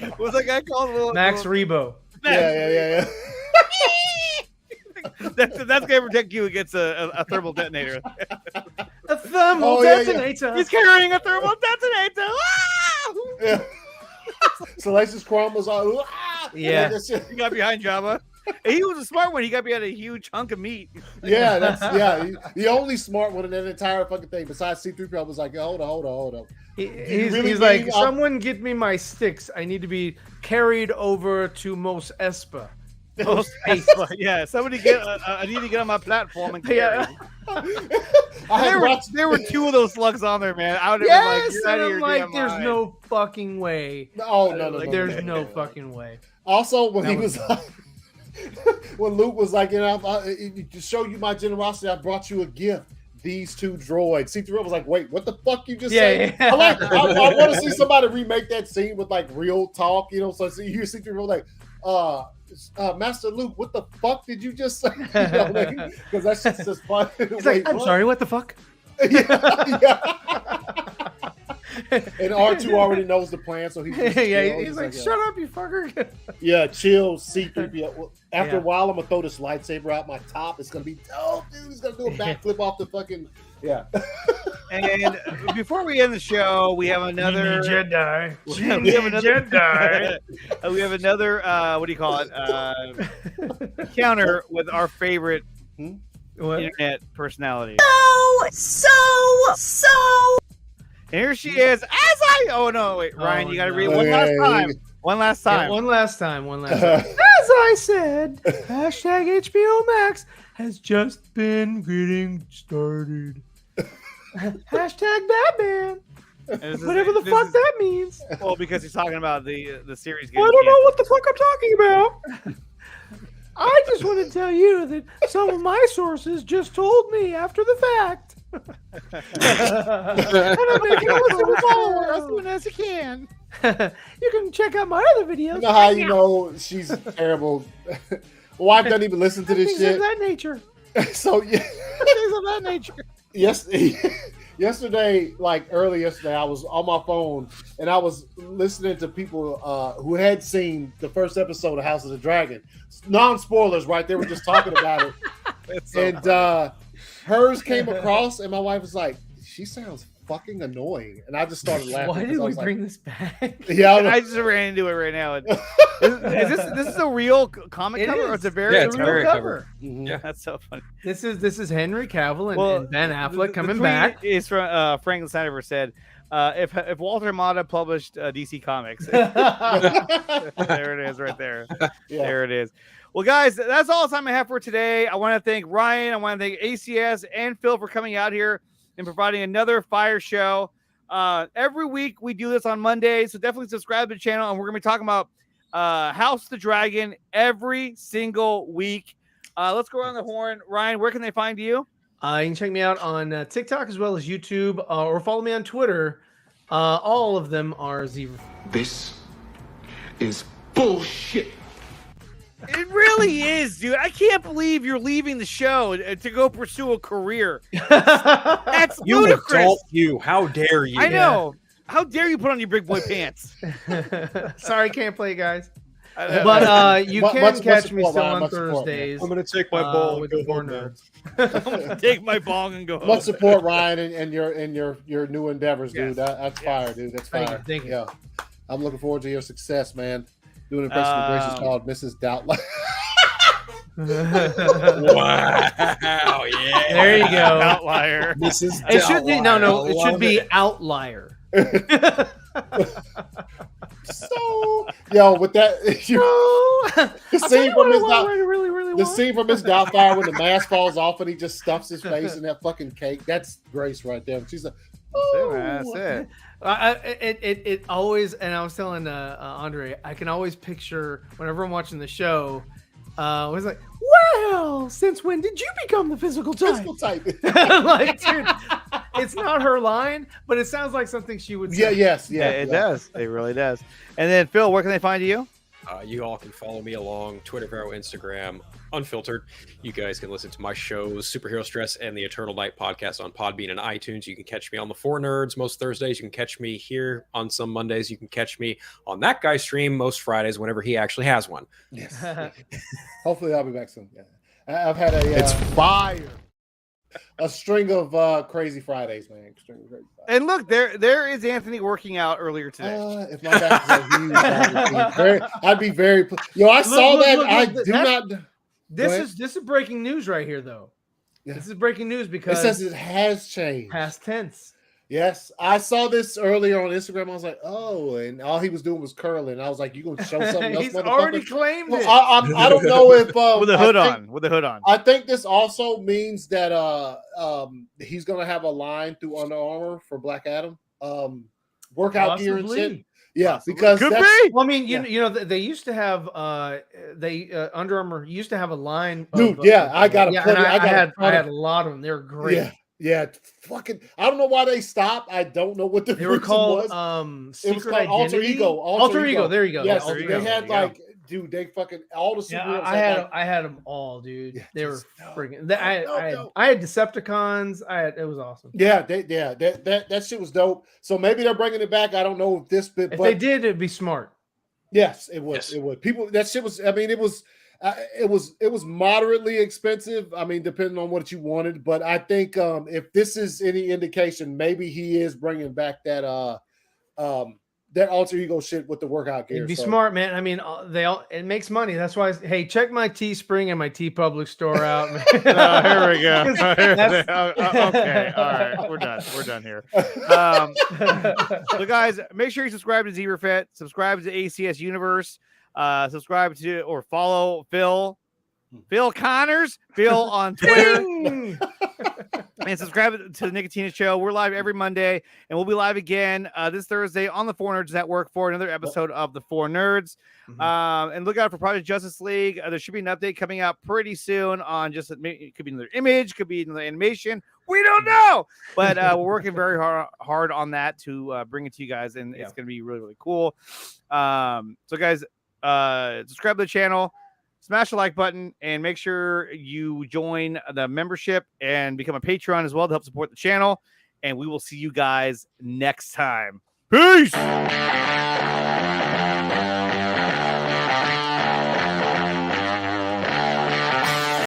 What was that guy called? Max Rebo. Yeah. That's gonna protect you against a thermal detonator. A thermal detonator. Yeah. He's carrying a thermal detonator. Yeah. Salacious Crumb was all. Yeah, he got behind Jabba. He was a smart one. He got behind a huge hunk of meat. Yeah, the only smart one in that entire fucking thing. Besides C-3PO was like, hold on. He's like, someone get me my sticks. I need to be carried over to Mos Espa. Yeah, somebody get. I need to get on my platform and carry. There were 2 of those slugs on there, man. I would have been like, there's no fucking way. No. There's no fucking way. Also, when he was like, when Luke was like, to show you my generosity, I brought you a gift. These 2 droids. C-3PO was like, wait, what the fuck you just said? Yeah. I want to see somebody remake that scene with like real talk, so you hear C-3PO like, Master Luke, what the fuck did you just say? Because that's just fun. He's like, I'm sorry, what the fuck? Yeah. And R2 already knows the plan, so he's he's like, shut up, you fucker. Yeah, chill, C-3PO. After a while, I'm gonna throw this lightsaber out my top. It's gonna be dope, dude. He's gonna do a backflip off the fucking And before we end the show, we have another Jedi. We have another what do you call it? Counter with our favorite internet personality. So. And here she is. Ryan, you gotta read it one last time. One last time. As I said, hashtag HBO Max has just been getting started. Hashtag Batman. Whatever the fuck that means. Well, because he's talking about the series. I don't know what the fuck I'm talking about. I just want to tell you that some of my sources just told me after the fact. And I'm making as soon as you can. You can check out my other videos. You know how you know she's terrible. Wife doesn't even listen to this things shit. of that nature. So yeah, things of that nature. Yes. Yesterday, early yesterday, I was on my phone and I was listening to people who had seen the first episode of House of the Dragon. Non-spoilers, right? They were just talking about it. Hers came across and my wife was like, she sounds fucking annoying. And I just started laughing. Why did we bring this back? Yeah, I just ran into it right now. Is this a real comic cover or it's a very real cover? Mm-hmm. Yeah, that's so funny. This is Henry Cavill and Ben Affleck coming the back. Is from Franklin Snyderverse said, if Walter Hamada published DC Comics, there it is, right there. Yeah. There it is. Well, guys, that's all the time I have for today. I want to thank Ryan. I want to thank ACS and Phil for coming out here and providing another fire show. Every week we do this on Monday, so definitely subscribe to the channel. And we're going to be talking about House of the Dragon every single week. Let's go around the horn. Ryan, where can they find you? You can check me out on TikTok as well as YouTube, or follow me on Twitter. All of them are Z. This is bullshit. It really is, dude. I can't believe you're leaving the show to go pursue a career. That's ludicrous. You, how dare you? I know. How dare you put on your big boy pants? Sorry, can't play, guys. But you can much catch me support, still Ryan, on much support, man. Thursdays. I'm gonna take my ball with and the go four home now. nerds. I'm gonna take my bong and go home. Much support, Ryan, and your new endeavors, dude. Yes. That's fire, dude. That's Thank you, fire. thank you. Yeah, I'm looking forward to your success, man. Doing an impression of Grace is called Mrs. Doubtline. Wow! Yeah, There you go. Outlier. Mrs. It should be no. Doubtlier. It I should love be it. outlier. So, yo, with that, the scene from the scene from Miss Doubtfire when the mask falls off and he just stuffs his face in that fucking cake. That's Grace right there. She's like, That's it. It always, and I was telling Andre, I can always picture whenever I'm watching the show. I was like, well, since when did you become the physical type? Physical type. Like, dude, it's not her line, but it sounds like something she would say. Yeah, It does. It really does. And then Phil, where can they find you? You all can follow me along Twitter, Vero, Instagram, Unfiltered. You guys can listen to my shows, Superhero Stress and the Eternal Night podcast on Podbean and iTunes. You can catch me on the Four Nerds most Thursdays. You can catch me here on some Mondays. You can catch me on that guy's stream most Fridays whenever he actually has one. Yes. Hopefully, I'll be back soon. Yeah. I've had It's fire. A string of crazy Fridays, man. And look, there is Anthony working out earlier today. If my back was huge, I'd be very. Yo, I saw that. I do not. This is breaking news right here, though. Yeah. This is breaking news because it says it has changed. Past tense. Yes, I saw this earlier on Instagram. I was like, oh, and all he was doing was curling. I was like, you gonna show something else? He's already claimed it. I don't know if with the hood on. With the hood on. I think this also means that he's gonna have a line through Under Armour for Black Adam, workout gear and shit. Yeah, because Could that's, be. Well, I mean, you know, they used to have Under Armour used to have a line. Dude, I got a plenty. I had a lot of them. They were great. Yeah, fucking. I don't know why they stopped. I don't know what the They were called was. Secret It was called Alter Identity? Ego. Alter Ego. There you go. Yes, Alter they Ego. had There you like, dude, they fucking all the superheroes. I had them all, dude. Yeah, they were just freaking. I had Decepticons. It was awesome. Yeah, that shit was dope. So maybe they're bringing it back. I don't know if this bit. If they did, it'd be smart. Yes, it would. Yes. It would. People, that shit was. I mean, it was moderately expensive. I mean, depending on what you wanted. But I think if this is any indication, maybe he is bringing back that that alter ego shit with the workout gear. It'd be smart, man. I mean, it makes money. That's why. Hey, check my Teespring and my T Public store out. Man. Here we go. Okay, all right, we're done here. So, guys, make sure you subscribe to ZRFet, subscribe to ACS Universe, subscribe to or follow Phil Connors, Phil on Twitter. And subscribe to the Nicotina Show. We're live every Monday, and we'll be live again this Thursday on the Four Nerds Network for another episode of the Four Nerds. And look out for Project Justice League. There should be an update coming out pretty soon on just it could be another image, could be another animation. We don't know, but we're working very hard on that to bring it to you guys, and it's going to be really, really cool. So, guys, subscribe to the channel. Smash the like button and make sure you join the membership and become a Patreon as well to help support the channel. And we will see you guys next time. Peace.